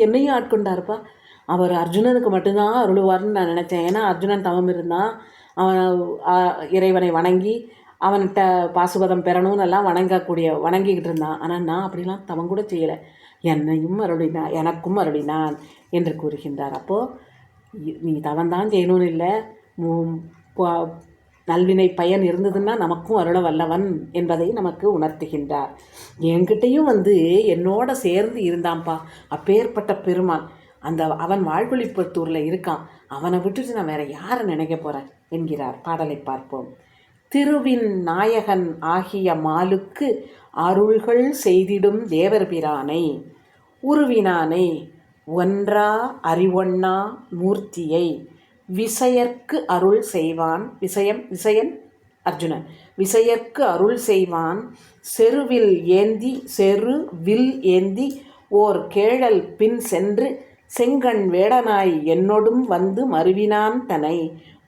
என்னையும் ஆட்கொண்டார்ப்பா. அவர் அர்ஜுனனுக்கு மட்டும்தான் அருளுவார்னு நான் நினச்சேன். ஏன்னா அர்ஜுனன் தவம் இருந்தான். அவன் இறைவனை வணங்கி அவன்கிட்ட பாசுபதம் பெறணும்னு எல்லாம் வணங்கிக்கிட்டு இருந்தான். ஆனால் நான் அப்படிலாம் தவம் கூட செய்யலை. என்னையும் அருளினான், எனக்கும் அருளினான் என்று கூறுகின்றார். அப்போது நீ தவந்தான் செய்யணும்னு இல்லை, நல்வினை பயன் இருந்ததுன்னா நமக்கும் அருள வல்லவன் என்பதை நமக்கு உணர்த்துகின்றார். என்கிட்டையும் என்னோட சேர்ந்து இருந்தான்ப்பா அப்பேற்பட்ட பெருமான். அவன் வாழ்வழிப்புத்தூரில் இருக்கான். அவனை விட்டுட்டு நான் வேற யாரை நினைக்க போகிறேன் என்கிறார். பாடலை பார்ப்போம். திருவின் நாயகன் ஆகிய மாலுக்கு அருள்கள் செய்திடும் தேவர் பிரானை, உருவினானை, ஒன்றா அறிவொண்ணா மூர்த்தியை, விசயற்கு அருள் செய்வான். விசயன் அர்ஜுனன். விசயற்கு அருள் செய்வான். செருவில் ஏந்தி ஓர் கேழல் பின் சென்று செங்கண் வேடனாய் என்னொடும் மருவினான் தனை,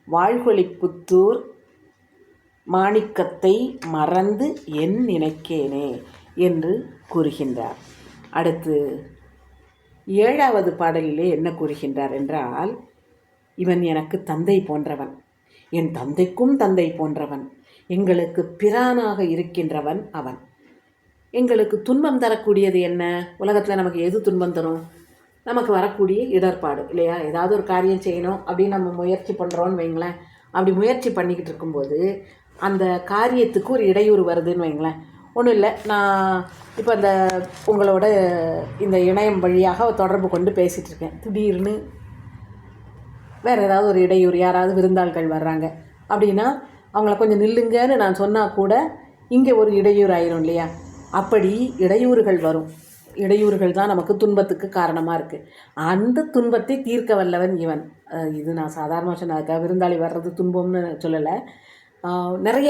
வாழ்கொழிப்புத்தூர் மாணிக்கத்தை மறந்து என் நினைக்கேனே என்று கூறுகின்றார். அடுத்து 7வது பாடலிலே என்ன கூறுகின்றார் என்றால், இவன் எனக்கு தந்தை போன்றவன், என் தந்தைக்கும் தந்தை போன்றவன், எங்களுக்கு பிரானாக இருக்கின்றவன் அவன். எங்களுக்கு துன்பம் தரக்கூடியது என்ன? உலகத்தில் நமக்கு எது துன்பம் தரும்? நமக்கு வரக்கூடிய இடர்பாடு இல்லையா? ஏதாவது ஒரு காரியம் செய்யணும் அப்படின்னு நம்ம முயற்சி பண்ணுறோன்னு வைங்களேன். அப்படி முயற்சி பண்ணிக்கிட்டு இருக்கும்போது அந்த காரியத்துக்கு ஒரு இடையூறு வருதுன்னு வைங்களேன். ஒன்றும் இல்லை, நான் இப்போ உங்களோட இந்த இணையம் வழியாக தொடர்பு கொண்டு பேசிகிட்டு இருக்கேன். திடீர்னு வேறு ஏதாவது ஒரு இடையூறு, யாராவது விருந்தாள்கள் வர்றாங்க அப்படின்னா அவங்கள கொஞ்சம் நில்லுங்கன்னு நான் சொன்னால் கூட இங்கே ஒரு இடையூறு ஆயிரும் இல்லையா? அப்படி இடையூறுகள் வரும். இடையூறுகள் தான் நமக்கு துன்பத்துக்கு காரணமாக இருக்குது. அந்த துன்பத்தை தீர்க்க வல்லவன் இவன். இது நான் சாதாரணமாக சொன்னதுக்காக விருந்தாளி வர்றது துன்பம்னு சொல்லலை. நிறைய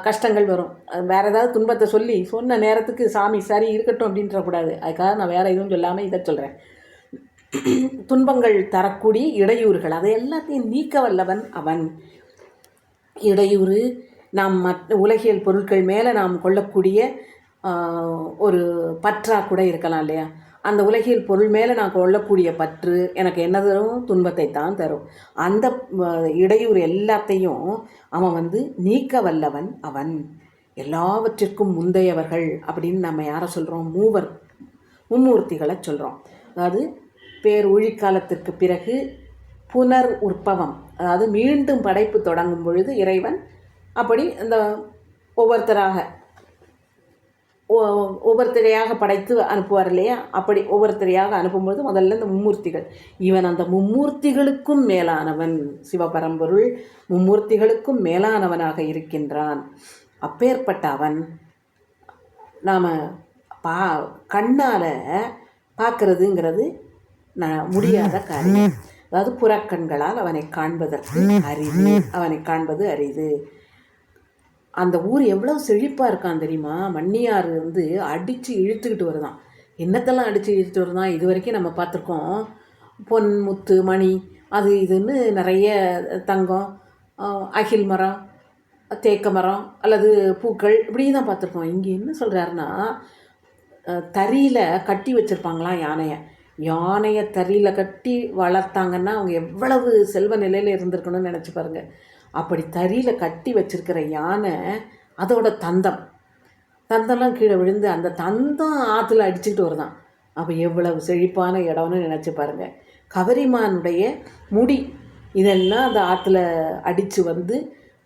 கஷ்டங்கள் வரும். வேறு ஏதாவது துன்பத்தை சொன்ன நேரத்துக்கு சாமி சரி இருக்கட்டும் அப்படின்றக்கூடாது. அதுக்காக நான் வேறு எதுவும் சொல்லாமல் இதை சொல்கிறேன். துன்பங்கள் தரக்கூடிய இடையூறுகள் அதை எல்லாத்தையும் நீக்க வல்லவன் அவன். இடையூறு நாம் உலகியல் பொருட்கள் மேலே நாம் கொள்ளக்கூடிய ஒரு பற்றாக கூட இருக்கலாம் இல்லையா? அந்த உலகியல் பொருள் மேலே நான் கொள்ளக்கூடிய பற்று எனக்கு என்ன தரும்? துன்பத்தை தான் தரும். அந்த இடையூறு எல்லாத்தையும் அவன் நீக்க வல்லவன் அவன். எல்லாவற்றிற்கும் முந்தையவர்கள் அப்படின்னு நம்ம யாரை சொல்கிறோம்? மும்மூர்த்திகளை சொல்கிறோம். அதாவது பேரொழிக்காலத்திற்கு பிறகு புனர் உற்பவம், அதாவது மீண்டும் படைப்பு தொடங்கும் பொழுது இறைவன் அப்படி இந்த ஒவ்வொருத்தரையாக படைத்து அனுப்புவார் இல்லையா? அப்படி ஒவ்வொருத்தரையாக அனுப்பும்போது முதல்ல இந்த மும்மூர்த்திகள், இவன் அந்த மும்மூர்த்திகளுக்கும் மேலானவன். சிவபரம்பொருள் மும்மூர்த்திகளுக்கும் மேலானவனாக இருக்கின்றான். அப்பேற்பட்ட அவன் நாம் கண்ணால் பார்க்கறதுங்கிறது முடியாத காரியம். அதாவது புறக்கண்களால் அவனை காண்பதற்கு அரிது, அவனை காண்பது அரிது. அந்த ஊர் எவ்வளோ செழிப்பாக இருக்கான் தெரியுமா? மண்ணியார் வந்து அடித்து இழுத்துக்கிட்டு வருதான். என்னத்தெல்லாம் அடித்து இழுத்துட்டு வருதான்? இது வரைக்கும் நம்ம பார்த்துருக்கோம் பொன் முத்து மணி அது இதுன்னு நிறைய தங்கம், அகில் மரம், தேக்க மரம் அல்லது பூக்கள் இப்படி தான் பார்த்துருக்கோம். இங்கே என்ன சொல்கிறாருன்னா, தறியில் கட்டி வச்சுருப்பாங்களாம் யானையை தறியில் கட்டி வளர்த்தாங்கன்னா அவங்க எவ்வளவு செல்வ நிலையில் இருந்திருக்கணும்னு நினச்சி பாருங்கள். அப்படி தறியில் கட்டி வச்சுருக்கிற யானை அதோட தந்தம்லாம் கீழே விழுந்து அந்த தந்தம் ஆற்றுல அடிச்சுக்கிட்டு வருதான். அப்போ எவ்வளவு செழிப்பான இடம்னு நினச்சி பாருங்கள். கவரிமானுடைய முடி இதெல்லாம் அந்த ஆற்றுல அடித்து வந்து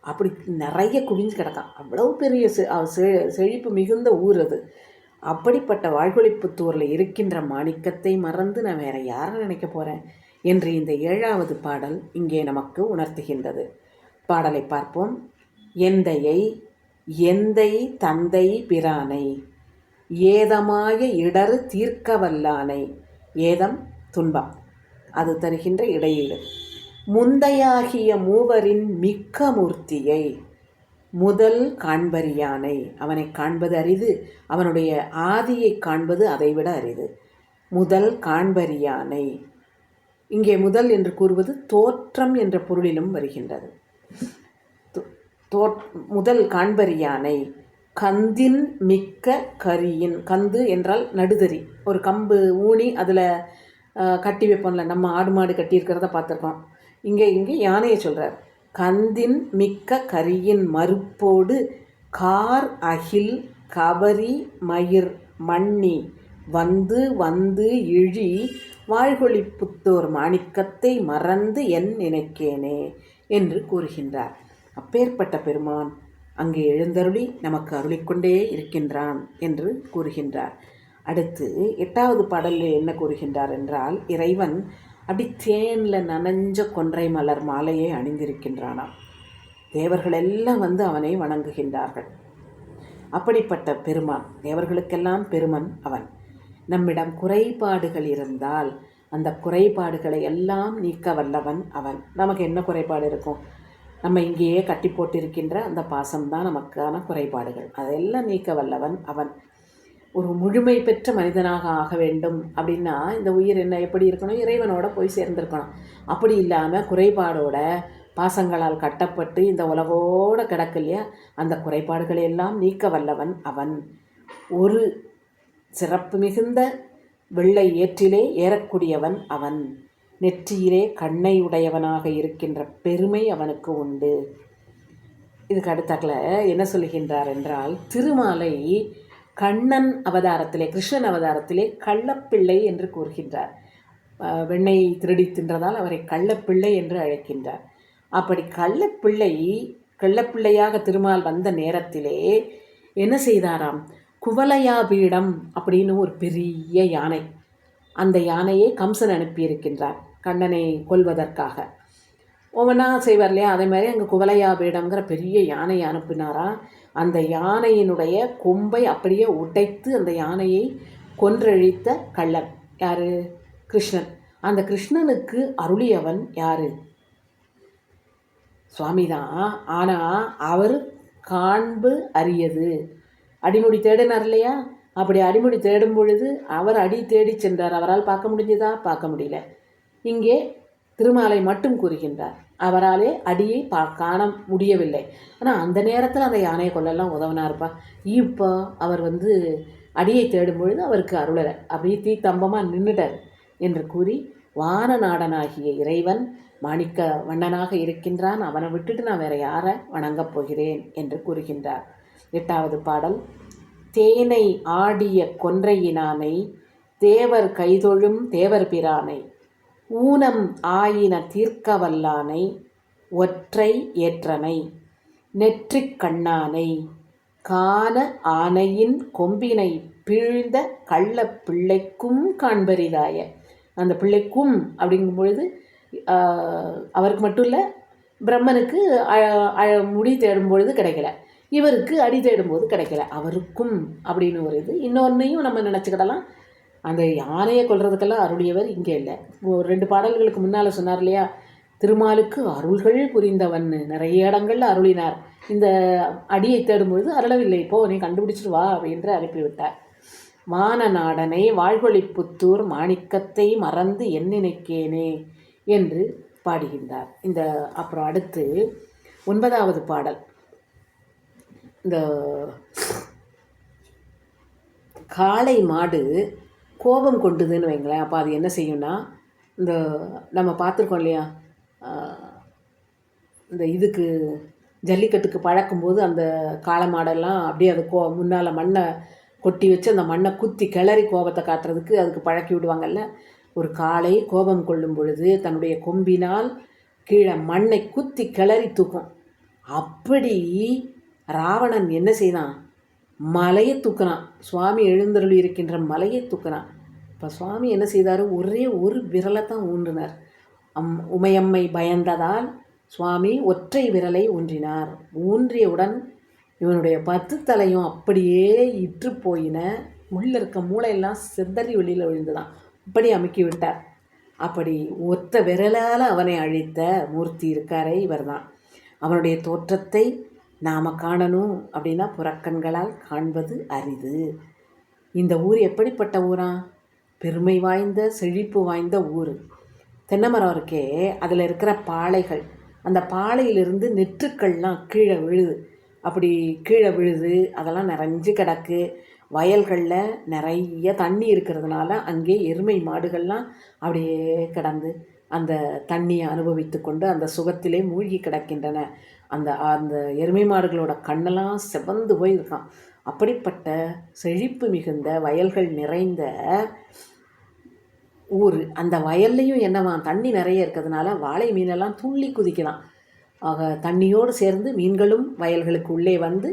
அப்படி நிறைய குவிஞ்சு கிடக்கான். அவ்வளோ பெரிய செழிப்பு மிகுந்த ஊர் அது. அப்படிப்பட்ட வாழ்கொழிப்புத்தூரில் இருக்கின்ற மாணிக்கத்தை மறந்து நான் வேறு யாரை நினைக்க போகிறேன் என்று இந்த 7வது பாடல் இங்கே நமக்கு உணர்த்துகின்றது. பாடலை பார்ப்போம். எந்தை தந்தை பிரானை ஏதமாய இடறு தீர்க்க வல்லானை. ஏதம் துன்பம், அது தருகின்ற இடையீடு. முந்தையாகிய மூவரின் மிக்க மூர்த்தியை முதல் காண்பறியானை. அவனை காண்பது அரிது, அவனுடைய ஆதியை காண்பது அதைவிட அரிது. முதல் காண்பறியானை. இங்கே முதல் என்று கூறுவது தோற்றம் என்ற பொருளிலும் வருகின்றது. முதல் காண்பறியானை கந்தின் மிக்க கரியின். கந்து என்றால் நடுதறி, ஒரு கம்பு ஊனி அதில் கட்டி வைப்போம்ல, நம்ம ஆடு மாடு கட்டியிருக்கிறத பார்த்துருக்கோம். இங்கே யானையை சொல்கிறார். கந்தின் மிக்க கரியின் மறுப்போடு கார் அகில் கபரி மயிர் மண்ணி வந்து இழி வாழ்கொழிப்புத்தோர் மாணிக்கத்தை மறந்து என் நினைக்கேனே என்று கூறுகின்றார். அப்பேற்பட்ட பெருமான் அங்கே எழுந்தருளி நமக்கு அருளிக்கொண்டே இருக்கின்றான் என்று கூறுகின்றார். அடுத்து 8வது பாடலில் என்ன கூறுகின்றார் என்றால், இறைவன் அப்படி தேனில் நனைஞ்ச கொன்றை மலர் மாலையை அணிந்திருக்கின்றானாம். தேவர்கள் எல்லாம் வந்து அவனை வணங்குகின்றார்கள். அப்படிப்பட்ட பெருமான், தேவர்களுக்கெல்லாம் பெருமன் அவன். நம்மிடம் குறைபாடுகள் இருந்தால் அந்த குறைபாடுகளை எல்லாம் நீக்க வல்லவன் அவன். நமக்கு என்ன குறைபாடு இருக்கும்? நம்ம இங்கேயே கட்டி போட்டிருக்கின்ற அந்த பாசம்தான் நமக்கான குறைபாடுகள். அதெல்லாம் நீக்க வல்லவன் அவன். ஒரு முழுமை பெற்ற மனிதனாக ஆக வேண்டும் அப்படின்னா இந்த உயிர் என்ன எப்படி இருக்கணும்? இறைவனோட போய் சேர்ந்திருக்கணும். அப்படி இல்லாமல் குறைபாடோட பாசங்களால் கட்டப்பட்டு இந்த உலகோடு கிடக்கு இல்லையா, அந்த குறைபாடுகளை எல்லாம் நீக்க வல்லவன் அவன். ஒரு சிறப்பு மிகுந்த வெள்ளை ஏற்றிலே ஏறக்கூடியவன் அவன். நெற்றியிலே கண்ணை உடையவனாக இருக்கின்ற பெருமை அவனுக்கு உண்டு. இதுக்கு அடுத்தாக்கில் என்ன சொல்லுகின்றார் என்றால், திருமாலை கண்ணன் அவதாரத்திலே, கிருஷ்ணன் அவதாரத்திலே கள்ளப்பிள்ளை என்று கூறுகின்றார். வெண்ணெய் திருடி தின்றதால் அவரை கள்ளப்பிள்ளை என்று அழைக்கின்றார். அப்படி கள்ளப்பிள்ளையாக திருமால் வந்த நேரத்திலே என்ன செய்தாராம்? குவலயாபீடம் அப்படின்னு ஒரு பெரிய யானை, அந்த யானையை கம்சன் அனுப்பியிருக்கின்றார் கண்ணனை கொல்வதற்காக. ஒவ்வொன்றா செய்வார் இல்லையா, அதே மாதிரி அங்கே குவலயாபீடம்ங்கிற பெரிய யானையை அனுப்பினாரா. அந்த யானையினுடைய கொம்பை அப்படியே உடைத்து அந்த யானையை கொன்றழித்த கள்ளன் யார்? கிருஷ்ணன். அந்த கிருஷ்ணனுக்கு அருளியவன் யார்? சுவாமி தான். ஆனால் அவர் காண்பு அரியது. அடிமுடி தேடினார் இல்லையா, அப்படி அடிமுடி தேடும் பொழுது அவர் அடி தேடி சென்றார். அவரால் பார்க்க முடிஞ்சதா? பார்க்க முடியல. இங்கே திருமாலை மட்டும் கூறுகின்றார், அவராலே அடியை காண முடியவில்லை. ஆனால் அந்த நேரத்தில் அந்த யானையை கொள்ளலாம் உதவினார்ப்பா. இப்போ அவர் வந்து அடியை தேடும் பொழுது அவருக்கு அருளலை, அப்படியே தீத்தம்பமாக நின்றுட்டார் என்று கூறி வானநாடனாகிய இறைவன் மாணிக்க வண்ணனாக இருக்கின்றான். அவனை விட்டுட்டு நான் வேற யாரை வணங்கப் போகிறேன் என்று கூறுகின்றார். 8வது பாடல். தேனை ஆடிய கொன்றையினானை தேவர் கைதொழும் தேவர் பிரானை ஊனம் ஆயின தீர்க்க வல்லானை ஒற்றை ஏற்றனை நெற்றிக் கண்ணானை காண ஆனையின் கொம்பினை பிழிந்த கள்ள பிள்ளைக்கும் காண்பரிதாய. அந்த பிள்ளைக்கும் அப்படிங்கும் பொழுது அவருக்கு மட்டும் இல்லை, பிரம்மனுக்கு முடி தேடும் பொழுது கிடைக்கல, இவருக்கு அடி தேடும்போது கிடைக்கல, அவருக்கும் அப்படின்னு ஒரு இது. இன்னொன்றையும் நம்ம நினச்சிக்கிடலாம், அந்த யானையை கொல்றதுக்கெல்லாம் அருளியவர் இங்கே இல்லை. ஒரு 2 பாடல்களுக்கு முன்னால் சொன்னார் இல்லையா, திருமாலுக்கு அருள்கள் புரிந்தவன் நிறைய இடங்கள்ல அருளினார். இந்த அடியை தேடும்பொழுது அருளவில்லை, இப்போ நீ கண்டுபிடிச்சிட்டு வா என்று அனுப்பிவிட்டார். வான நாடனை வாழ்வொளிப்புத்தூர் மாணிக்கத்தை மறந்து என் நினைக்கேனே என்று பாடுகின்றார். இந்த அப்புறம் அடுத்து 9வது பாடல். இந்த காளை மாடு கோபம் கொண்டுதுன்னு வைங்களேன். அப்போ அது என்ன செய்யும்னா, இந்த நம்ம பார்த்துருக்கோம் இல்லையா, இந்த இதுக்கு ஜல்லிக்கட்டுக்கு பழக்கும்போது அந்த காளை மாடெல்லாம் அப்படியே அது முன்னால் மண்ணை கொட்டி வச்சு அந்த மண்ணை குத்தி கிளறி கோபத்தை காட்டுறதுக்கு அதுக்கு பழக்கி விடுவாங்கல்ல. ஒரு காளை கோபம் கொள்ளும் பொழுது தன்னுடைய கொம்பினால் கீழே மண்ணை குத்தி கிளறி தூக்கும். அப்படி ராவணன் என்ன செய்தான், மலையை தூக்கினான். சுவாமி எழுந்தருளி இருக்கின்ற மலையை தூக்கினான். இப்போ சுவாமி என்ன செய்தார், ஒரே ஒரு விரலை தான் ஊன்றினார். உமையம்மை பயந்ததால் சுவாமி ஒற்றை விரலை ஊன்றினார். ஊன்றியவுடன் இவனுடைய 10 தலையும் அப்படியே இற்று போயின. உள்ளே இருக்க மூளையெல்லாம் சிதறி வெளியில் விழுந்துதான். அப்படி அமுக்கி விட்டார். அப்படி ஒத்த விரலால் அவனை அழித்த மூர்த்தி இருக்காரே இவர் தான். அவனுடைய தோற்றத்தை நாம் காணணும் அப்படின்னா புறக்கண்களால் காண்பது அரிது. இந்த ஊர் எப்படிப்பட்ட ஊரா, பெருமை வாய்ந்த செழிப்பு வாய்ந்த ஊர். தென்னைமரம் இருக்கே, அதில் இருக்கிற பாளைகள், அந்த பாளையிலிருந்து நெற்றுக்கள்லாம் கீழே விழுது. அப்படி கீழே விழுது, அதெல்லாம் நிறைஞ்சு கிடக்கு. வயல்களில் நிறைய தண்ணி இருக்கிறதுனால அங்கே எருமை மாடுகள்லாம் அப்படியே கிடந்து அந்த தண்ணியை அனுபவித்து கொண்டு அந்த சுகத்திலே மூழ்கி கிடக்கின்றன. அந்த அந்த எருமை மாடுகளோட கண்ணெல்லாம் செவந்து போயிருக்கான். அப்படிப்பட்ட செழிப்பு மிகுந்த வயல்கள் நிறைந்த ஊர். அந்த வயல்லையும் என்னவா, தண்ணி நிறைய இருக்கிறதுனால வாழை மீனெல்லாம் துள்ளி குதிக்கலாம். ஆக தண்ணியோடு சேர்ந்து மீன்களும் வயல்களுக்கு உள்ளே வந்து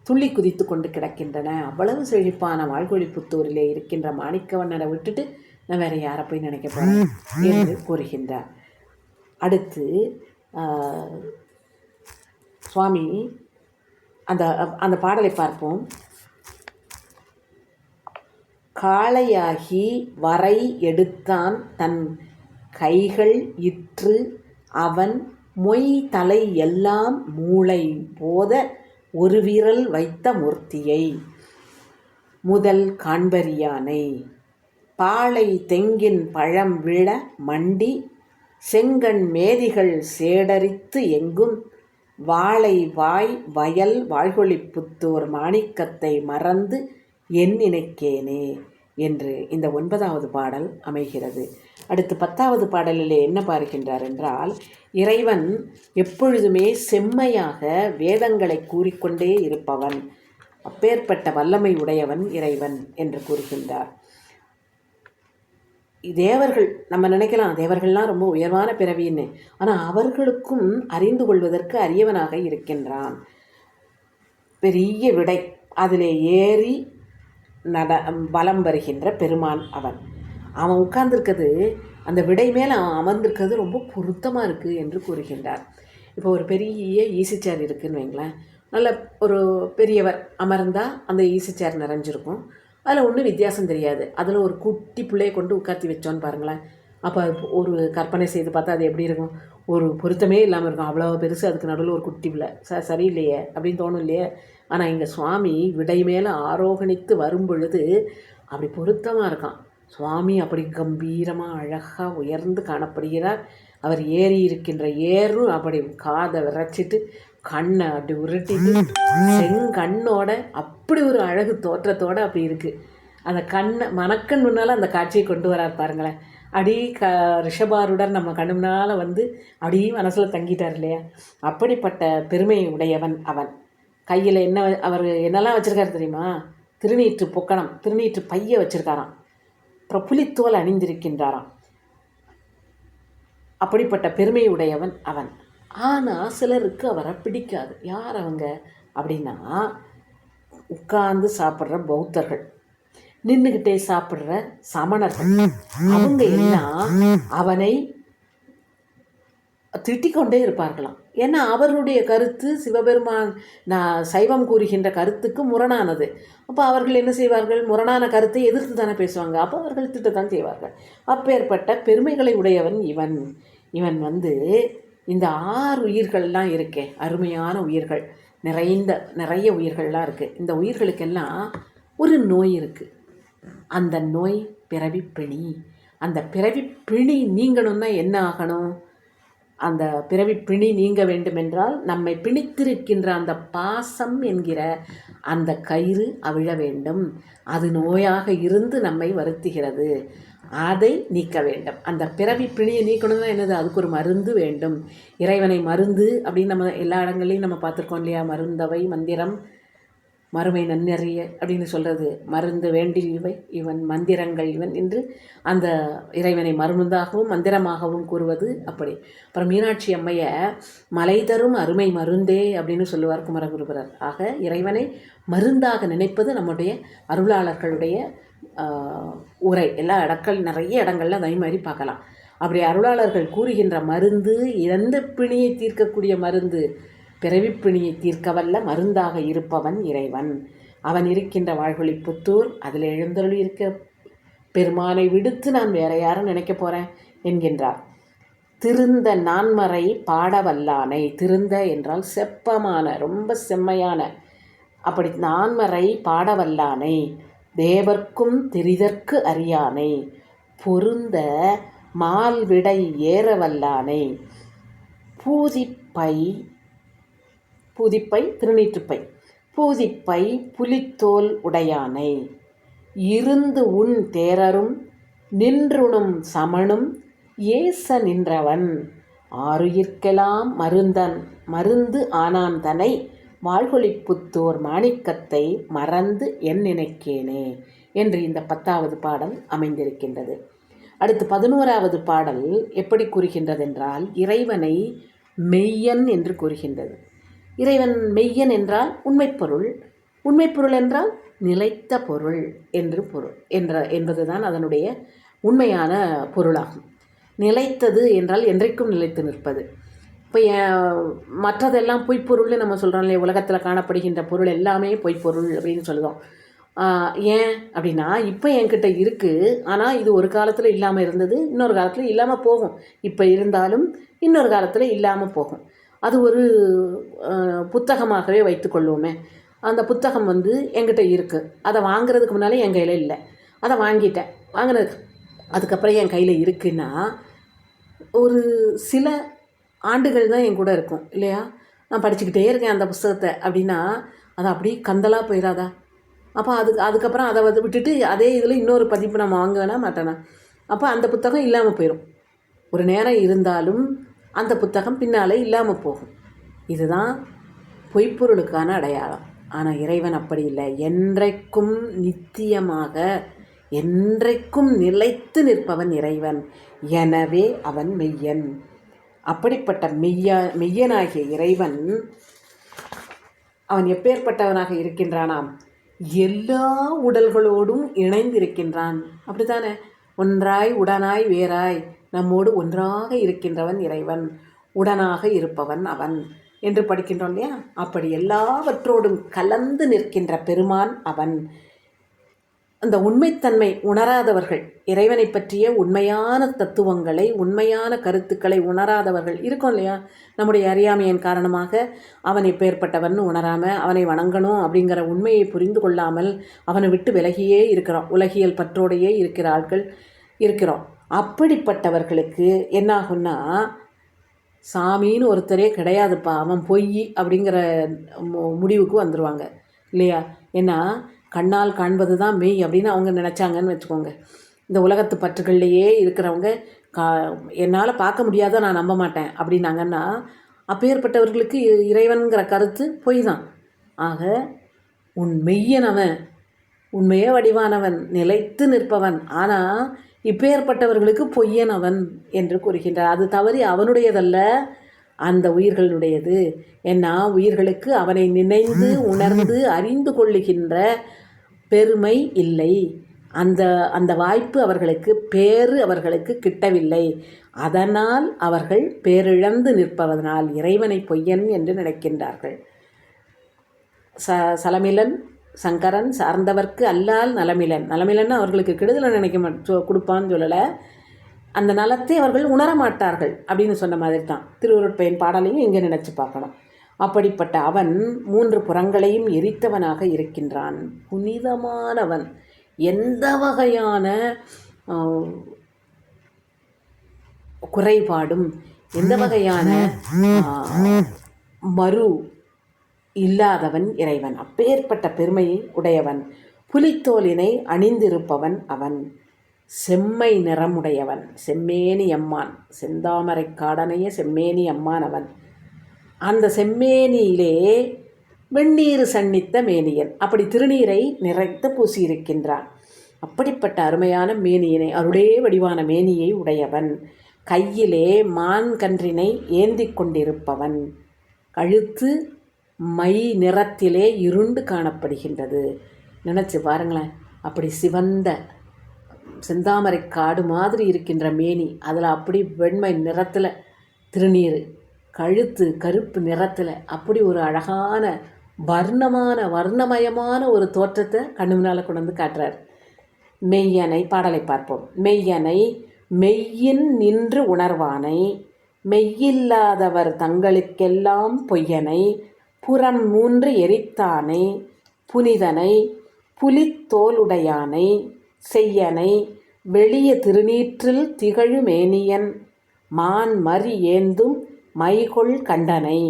துள்ளி குதித்து கொண்டு கிடக்கின்றன. அவ்வளவு செழிப்பான வாழ்வொளிப்புத்தூரிலே இருக்கின்ற மாணிக்கவண்ணனை விட்டுட்டு நான் வேறு யாரை போய் நினைக்க போகிறேன் என்று கூறுகின்றார். அடுத்து சுவாமி அந்த அந்த பாடலை பார்ப்போம். காளையாகி வரை எடுத்தான் தன் கைகள் இற்று அவன் மொய் தலை எல்லாம் மூளை போத ஒரு விரல் வைத்த மூர்த்தியை முதல் காண்பரியானை பாளை தெங்கின் பழம் விழ மண்டி செங்கண் மேதிகள் சேடரித்து எங்கும் வாளை வாய் வயல் வாழ்வொளிப்புத்தூர் மாணிக்கத்தை மறந்து என் நினைக்கேனே என்று இந்த 9வது பாடல் அமைகிறது. அடுத்து 10வது பாடலிலே என்ன பார்க்கின்றார் என்றால், இறைவன் எப்பொழுதுமே செம்மையாக வேதங்களை கூறிக்கொண்டே இருப்பவன், அப்பேற்பட்ட வல்லமை உடையவன் இறைவன் என்று கூறுகின்றார். தேவர்கள் நம்ம நினைக்கலாம் தேவர்கள்லாம் ரொம்ப உயர்வான பிறவின்னு, ஆனால் அவர்களுக்கும் அறிந்து கொள்வதற்கு அரியவனாக இருக்கின்றான். பெரிய விடை அதிலே ஏறி வலம் வருகின்ற பெருமான் அவன் உட்கார்ந்துருக்கிறது, அந்த விடை மேலே அவன் அமர்ந்திருக்கிறது ரொம்ப பொருத்தமாக இருக்குது என்று கூறுகின்றார். இப்போ ஒரு பெரிய ஈசிச்சேர் இருக்குதுன்னு வைங்களேன், நல்ல ஒரு பெரியவர் அமர்ந்தால் அந்த ஈசிச்சேர் நிறைஞ்சிருக்கும். அதில் ஒன்றும் வித்தியாசம் தெரியாது. அதில் ஒரு குட்டி பிள்ளையை கொண்டு உட்காத்தி வச்சோன்னு பாருங்களேன், அப்போ ஒரு கற்பனை செய்து பார்த்தா அது எப்படி இருக்கும், ஒரு பொருத்தமே இல்லாமல் இருக்கும். அவ்வளோ பெருசு, அதுக்கு நடுவில் ஒரு குட்டி பிள்ளை, சரியில்லையே அப்படின்னு தோணும் இல்லையே. ஆனால் இங்கே சுவாமி விடை மேலே ஆரோகணித்து வரும் பொழுது அப்படி பொருத்தமாக இருக்கான். சுவாமி அப்படி கம்பீரமாக அழகாக உயர்ந்து காணப்படுகிறார். அவர் ஏறி இருக்கின்ற ஏறும் அப்படி காதை விரைச்சிட்டு கண்ணை அப்படி உருட்டிட்டு செங்கண்ணோட அப்படி ஒரு அழகு தோற்றத்தோடு அப்படி இருக்குது. அந்த கண்ணை மணக்கண் முன்னால் அந்த காட்சியை கொண்டு வரார் பாருங்களேன். அடி ரிஷபாருடன் நம்ம கண்ணு முன்னால் வந்து அப்படியே மனசில் தங்கிட்டார் இல்லையா. அப்படிப்பட்ட பெருமை உடையவன் அவன். கையில் என்ன அவர் என்னெல்லாம் வச்சுருக்காரு தெரியுமா, திருநீற்று பொக்கணம், திருநீற்று பைய வச்சுருக்காராம், அப்புறம் புலித்தோல் அணிந்திருக்கின்றாராம். அப்படிப்பட்ட பெருமை உடையவன் அவன். ஆனால் சிலருக்கு அவரை பிடிக்காது. யார் அவங்க அப்படின்னா, உட்கார்ந்து சாப்பிட்ற பௌத்தர்கள், நின்றுக்கிட்டே சாப்பிட்ற சமணர்கள், அவங்க எல்லாம் அவனை திட்டிக்கொண்டே இருப்பார்களாம். ஏன்னா அவர்களுடைய கருத்து சிவபெருமான் சைவம் கூறுகின்ற கருத்துக்கு முரணானது. அப்போ அவர்கள் என்ன செய்வார்கள்? முரணான கருத்தை எதிர்த்து தானே பேசுவாங்க. அப்போ அவர்கள் திட்டத்தான் செய்வார்கள். அப்பேற்பட்ட பெருமைகளை உடையவன் இவன். இவன் இந்த 6 உயிர்கள்லாம் இருக்கே, அருமையான உயிர்கள், நிறைய உயிர்கள்லாம் இருக்குது. இந்த உயிர்களுக்கெல்லாம் ஒரு நோய் இருக்குது. அந்த நோய் பிறவி பிணி. அந்த பிறவி பிணி நீங்கணும்னா என்ன ஆகணும்? அந்த பிறவி பிணி நீங்க வேண்டுமென்றால் நம்மை பிணித்திருக்கின்ற அந்த பாசம் என்கிற அந்த கயிறு அவிழ வேண்டும். அது நோயாக இருந்து நம்மை வருத்துகிறது. அதை நீக்க வேண்டும். அந்த பிறவி பிணியை நீக்கணும்னா என்னது? அதுக்கு ஒரு மருந்து வேண்டும். இறைவனை மருந்து அப்படின்னு நம்ம எல்லா இடங்கள்லையும் நம்ம பார்த்துருக்கோம் இல்லையா? மருந்தவை மந்திரம் மறுமை நன்னறிய அப்படின்னு சொல்கிறது. மருந்து வேண்டில் இவன் மந்திரங்கள் இவன் என்று அந்த இறைவனை மருந்தாகவும் மந்திரமாகவும் கூறுவது அப்படி. அப்புறம் மீனாட்சி அம்மைய மலை தரும் அருமை மருந்தே அப்படின்னு சொல்லுவார் குமரகுருபரர். ஆக இறைவனை மருந்தாக நினைப்பது நம்முடைய அருளாளர்களுடைய உரை. நிறைய இடங்கள்ல அதே மாதிரி பார்க்கலாம். அப்படி அருளாளர்கள் கூறுகின்ற மருந்து எந்த பிணியை தீர்க்கக்கூடிய மருந்து? பிறவிப்பிணியை தீர்க்கவல்ல மருந்தாக இருப்பவன் இறைவன். அவன் இருக்கின்ற வாழ்கொழிப்புத்தூர், அதில் எழுந்தருளி இருக்க பெருமானை விடுத்து நான் வேற யாரும் நினைக்க போகிறேன் என்கின்றார். திருந்த நான்மறை பாடவல்லானை. திருந்த என்றால் செப்பமான, ரொம்ப செம்மையான. அப்படி நான்மறை பாடவல்லானை, தேவர்க்கும் தெரிதற்கு அறியானை, பொருந்த மால்விடை ஏறவல்லானை, பூதிப்பை திருநீற்றுப்பை, பூதிப்பை புலித்தோல் உடையானை, இருந்து உன் தேரரும் நின்றுணும் சமனும் ஏச நின்றவன், ஆருயிர்க்கெல்லாம் மருந்து ஆனான் தனை, வாழ்கொழிப்புத்தோர் மாணிக்கத்தை மறந்து என் நினைக்கேனே என்று இந்த 10வது பாடல் அமைந்திருக்கின்றது. அடுத்து 11வது பாடல் எப்படி கூறுகின்றதென்றால், இறைவனை மெய்யன் என்று கூறுகின்றது. இறைவன் மெய்யன் என்றால் உண்மைப்பொருள், உண்மைப்பொருள் என்றால் நிலைத்த பொருள் என்று பொருள் என்பதுதான் அதனுடைய உண்மையான பொருளாகும். நிலைத்தது என்றால் என்றைக்கும் நிலைத்து நிற்பது. இப்போ மற்றதெல்லாம் பொய்ப்பொருள்னு நம்ம சொல்கிறோம் இல்லையா? உலகத்தில் காணப்படுகின்ற பொருள் எல்லாமே பொய்ப்பொருள் அப்படின்னு சொல்லுவோம். ஏன் அப்படின்னா, இப்போ என்கிட்ட இருக்குது, ஆனால் இது ஒரு காலத்தில் இல்லாமல் இருந்தது, இன்னொரு காலத்தில் இல்லாமல் போகும். இப்போ இருந்தாலும் இன்னொரு காலத்தில் இல்லாமல் போகும். அது ஒரு புத்தகமாகவே வைத்துக்கொள்வோமே. அந்த புத்தகம் என்கிட்ட இருக்குது, அதை வாங்குறதுக்கு முன்னாலே என் கையில் இல்லை, அதை வாங்கினதுக்கு அதுக்கப்புறம் என் கையில் இருக்குன்னா ஒரு சில ஆண்டுகள் தான் என் கூட இருக்கும் இல்லையா? நான் படிச்சுக்கிட்டே இருக்கேன் அந்த புத்தகத்தை அப்படின்னா அது அப்படியே கந்தலாக போயிடாதா? அப்போ அதுக்கப்புறம் அதை விட்டுட்டு அதே இதில் இன்னொரு பதிப்பு நான் வாங்குவேனா மாட்டேனா? அப்போ அந்த புத்தகம் இல்லாமல் போயிடும். ஒரு நேரம் இருந்தாலும் அந்த புத்தகம் பின்னால் இல்லாமல் போகும். இதுதான் பொய்ப்பொருளுக்கான அடையாளம். ஆனால் இறைவன் அப்படி இல்லை. என்றைக்கும் நித்தியமாக என்றைக்கும் நிலைத்து நிற்பவன் இறைவன். எனவே அவன் மெய்யன். அப்படிப்பட்ட மெய்யனாகிய இறைவன் அவன் எப்பேற்பட்டவனாக இருக்கின்றானாம்? எல்லா உடல்களோடும் இணைந்திருக்கின்றான். அப்படித்தானே? ஒன்றாய் உடனாய் வேறாய் நம்மோடு ஒன்றாக இருக்கின்றவன் இறைவன், உடனாக இருப்பவன் அவன் என்று படிக்கின்றோம் இல்லையா? அப்படி எல்லாவற்றோடும் கலந்து நிற்கின்ற பெருமான் அவன். அந்த உண்மைத்தன்மை உணராதவர்கள், இறைவனை பற்றிய உண்மையான தத்துவங்களை உண்மையான கருத்துக்களை உணராதவர்கள் இருக்கோம் இல்லையா? நம்முடைய அறியாமையின் காரணமாக அவன் எப்பேற்பட்டவன் உணராமல் அவனை வணங்கணும் அப்படிங்கிற உண்மையை புரிந்து கொள்ளாமல் அவனை விட்டு விலகியே இருக்கிறோம். உலகியல் பற்றோடையே இருக்கிறோம். அப்படிப்பட்டவர்களுக்கு என்னாகும்னா, சாமின்னு ஒருத்தரே கிடையாதுப்பா, அவன் பொய் அப்படிங்கிற முடிவுக்கு வந்துடுவாங்க இல்லையா? ஏன்னா கண்ணால் காண்பது தான் மெய் அப்படின்னு அவங்க நினச்சாங்கன்னு வச்சுக்கோங்க. இந்த உலகத்து பற்றுகள்லையே இருக்கிறவங்க என்னால் பார்க்க முடியாத நான் நம்ப மாட்டேன் அப்படின்னாங்கன்னா அப்பேற்பட்டவர்களுக்கு இறைவன்கிற கருத்து பொய் தான். ஆக உன் மெய்யனவன், உண்மையே வடிவானவன், நிலைத்து நிற்பவன், ஆனால் இப்பேற்பட்டவர்களுக்கு பொய்யனவன் என்று கூறுகின்றார். அது தவறி அவனுடையதல்ல, அந்த உயிர்களுடையது. ஏன்னா உயிர்களுக்கு அவனை நினைந்து உணர்ந்து அறிந்து கொள்ளுகின்ற பெருமை இல்லை. அந்த அந்த வாய்ப்பு அவர்களுக்கு அவர்களுக்கு கிட்டவில்லை. அதனால் அவர்கள் பேரிழந்து நிற்பதனால் இறைவனை பொய்யன் என்று நினைக்கின்றார்கள். சலமிலன் சங்கரன் சார்ந்தவர்க்கு அல்லால் நலமிலன். நலமிலன்னு அவர்களுக்கு கெடுதலை நினைக்க கொடுப்பான்னு சொல்லலை, அந்த நலத்தை அவர்கள் உணரமாட்டார்கள் அப்படின்னு சொன்ன மாதிரி தான் திருவருட்பயன் பாடலையும் இங்கே நினச்சி பார்க்கணும். அப்படிப்பட்ட அவன் 3 புறங்களையும் எரித்தவனாக இருக்கின்றான். புனிதமானவன். எந்த வகையான குறைபாடும் எந்த வகையான மறு இல்லாதவன் இறைவன். அப்பேற்பட்ட பெருமையை உடையவன். புலித்தோலினை அணிந்திருப்பவன் அவன். செம்மை நிறமுடையவன். செம்மேனி அம்மான். செந்தாமரை காடனைய செம்மேனி அம்மான் அவன். அந்த செம்மேனியிலே வெந்நீர் சன்னித்த மேனியன். அப்படி திருநீரை நிறைத்து பூசியிருக்கின்றான். அப்படிப்பட்ட அருமையான மேனியினை, அருடைய வடிவான மேனியை உடையவன். கையிலே மான் கன்றினை ஏந்தி கொண்டிருப்பவன். கழுத்து மை நிறத்திலே இருண்டு காணப்படுகின்றது. நினச்சி பாருங்களேன், அப்படி சிவந்த செந்தாமரை காடு மாதிரி இருக்கின்ற மேனி, அதில் அப்படி வெண்மை நிறத்தில் திருநீர், கழுத்து கருப்பு நிறத்தில், அப்படி ஒரு அழகான வர்ணமயமான ஒரு தோற்றத்தை கண்ணு முன்னால் கொண்டு வந்து காட்டுறார். மெய்யனை பாடலை பார்ப்போம். மெய்யனை மெய்யின் நின்று உணர்வானை, மெய்யில்லாதவர் தங்களுக்கெல்லாம் பொய்யனை, புறம் 3 எரித்தானை, புனிதனை புலித்தோலுடையானை, செய்யனை வெளிய திருநீற்றில் திகழு மேனியன், மான் மறி ஏந்தும் மைகொள் கண்டனை,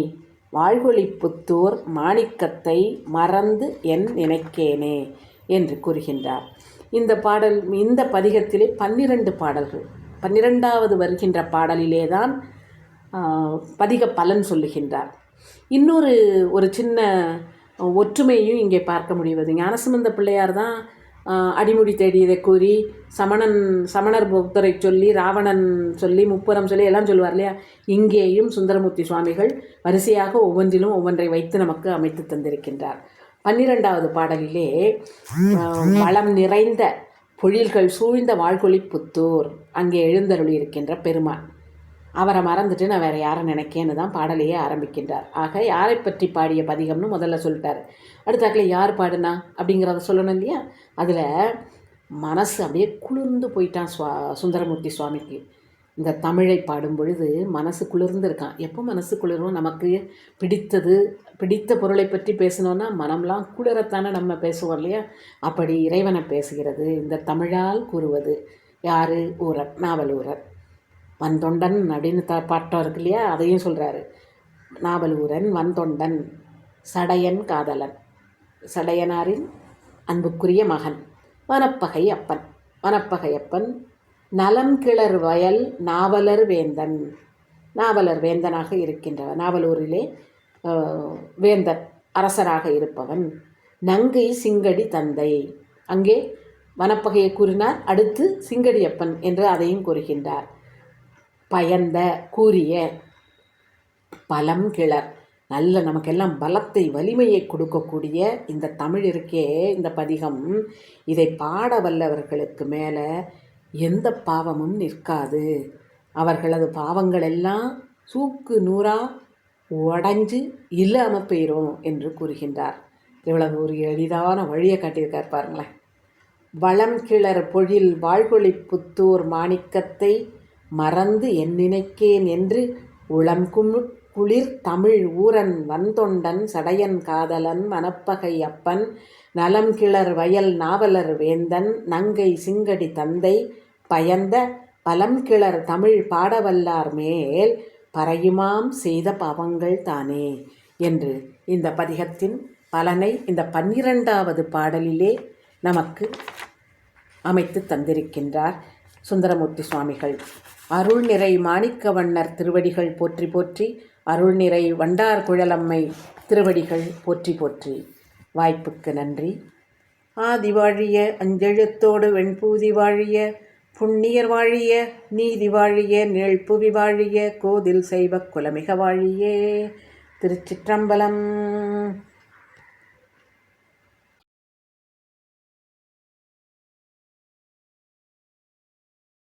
வாழ்கொழிப்புத்தூர் மாணிக்கத்தை மறந்து என் நினைக்கேனே என்று கூறுகின்றார். இந்த பதிகத்திலே 12 பாடல்கள். 12வது வருகின்ற பாடலிலே தான் பதிக பலன் சொல்லுகின்றார். இன்னொரு ஒரு சின்ன ஒற்றுமையும் இங்கே பார்க்க முடிவது. ஞானசம்பந்த பிள்ளையார் தான் அடிமுடி தேடியதை கூறி சமணர் புத்தரை சொல்லி, ராவணன் சொல்லி, முப்புறம் சொல்லி எல்லாம் சொல்லுவார் இல்லையா. இங்கேயும் சுந்தரமூர்த்தி சுவாமிகள் வரிசையாக ஒவ்வொன்றிலும் ஒவ்வொன்றை வைத்து நமக்கு அமைத்து தந்திருக்கின்றார். 12வது பாடலிலே வளம் நிறைந்த பொழில்கள் சூழ்ந்த வாழ்கொழிப்புத்தூர் அங்கே எழுந்தருளி இருக்கின்ற பெருமான், அவரை மறந்துட்டு நான் வேறு யாரை நினைக்கேன்னு தான் பாடலையே ஆரம்பிக்கின்றார். ஆக யாரை பற்றி பாடிய பதிகம்னு முதல்ல சொல்லிட்டார். அடுத்தாக்கில் யார் பாடுனா அப்படிங்கிறத சொல்லணும் இல்லையா. அதில் மனசு அப்படியே குளிர்ந்து போயிட்டான் சுந்தரமூர்த்தி சுவாமிக்கு. இந்த தமிழை பாடும் பொழுது மனசு குளிர்ந்து இருக்கான். எப்போ மனசு குளிரும்? நமக்கு பிடித்த பொருளை பற்றி பேசணுன்னா மனம்லாம் குளிரத்தானே நம்ம பேசுவோம் இல்லையா. அப்படி இறைவனை பேசுகிறது இந்த தமிழால் கூறுவது யார்? ஊரர், நாவலூரர். வந்தொண்டன் அப்படின்னு பாட்டம் இருக்கு இல்லையா, அதையும் சொல்கிறாரு. நாவலூரன், வந்தொண்டன், சடையன் காதலன், சடையனாரின் அன்புக்குரிய மகன், வனப்பகை அப்பன். வனப்பகை அப்பன் நலம் கிளர் வயல் நாவலர் வேந்தன். நாவலர் வேந்தனாக இருக்கின்றவன். நாவலூரிலே வேந்தன் அரசராக இருப்பவன். நங்கை சிங்கடி தந்தை. அங்கே வனப்பகையை கூறினார். அடுத்து சிங்கடியப்பன் என்று அதையும் கூறுகின்றார். பயந்த கூறிய பலம் கிளர், நல்ல நமக்கெல்லாம் பலத்தை வலிமையை கொடுக்கக்கூடிய இந்த தமிழ் இருக்கே, இந்த பதிகம், இதை பாட வல்லவர்களுக்கு மேலே எந்த பாவமும் நிற்காது. அவர்களது பாவங்கள் எல்லாம் சூக்கு நூறாக உடைஞ்சு இல்லாமல் போயிடும் என்று கூறுகின்றார். இவ்வளவு ஒரு எளிதான வழியை காட்டியிருக்கார் பாருங்களேன். வளம் கிளர் பொழில் வாழ்கொழிப்புத்தூர் மாணிக்கத்தை மறந்து என் நினைக்கேன் என்று உளம் குளிர் தமிழ் ஊரன் வந்தொண்டன் சடையன் காதலன் வனப்பகை அப்பன் நலம் கிளர் வயல் நாவலர் வேந்தன் நங்கை சிங்கடி தந்தை பயந்த பலம் கிளர் தமிழ் பாடவல்லார் மேல் பறையுமாம் செய்த பாவங்கள் தானே என்று இந்த பதிகத்தின் பலனை இந்த 12வது பாடலிலே நமக்கு அமைத்து தந்திருக்கின்றார் சுந்தரமூர்த்தி சுவாமிகள். அருள்நிறை மாணிக்கவண்ணர் திருவடிகள் போற்றி போற்றி, அருள்நிறை வண்டார் குழலம்மை திருவடிகள் போற்றி போற்றி. வாய்ப்புக்கு நன்றி. ஆதி வாழிய, அஞ்செழுத்தோடு வெண்பூதி வாழிய, புண்ணியர் வாழிய, நீதி வாழிய, நீழ்புவி வாழிய, கோதில் செய்வ குலமிக வாழியே. திருச்சிற்றம்பலம்.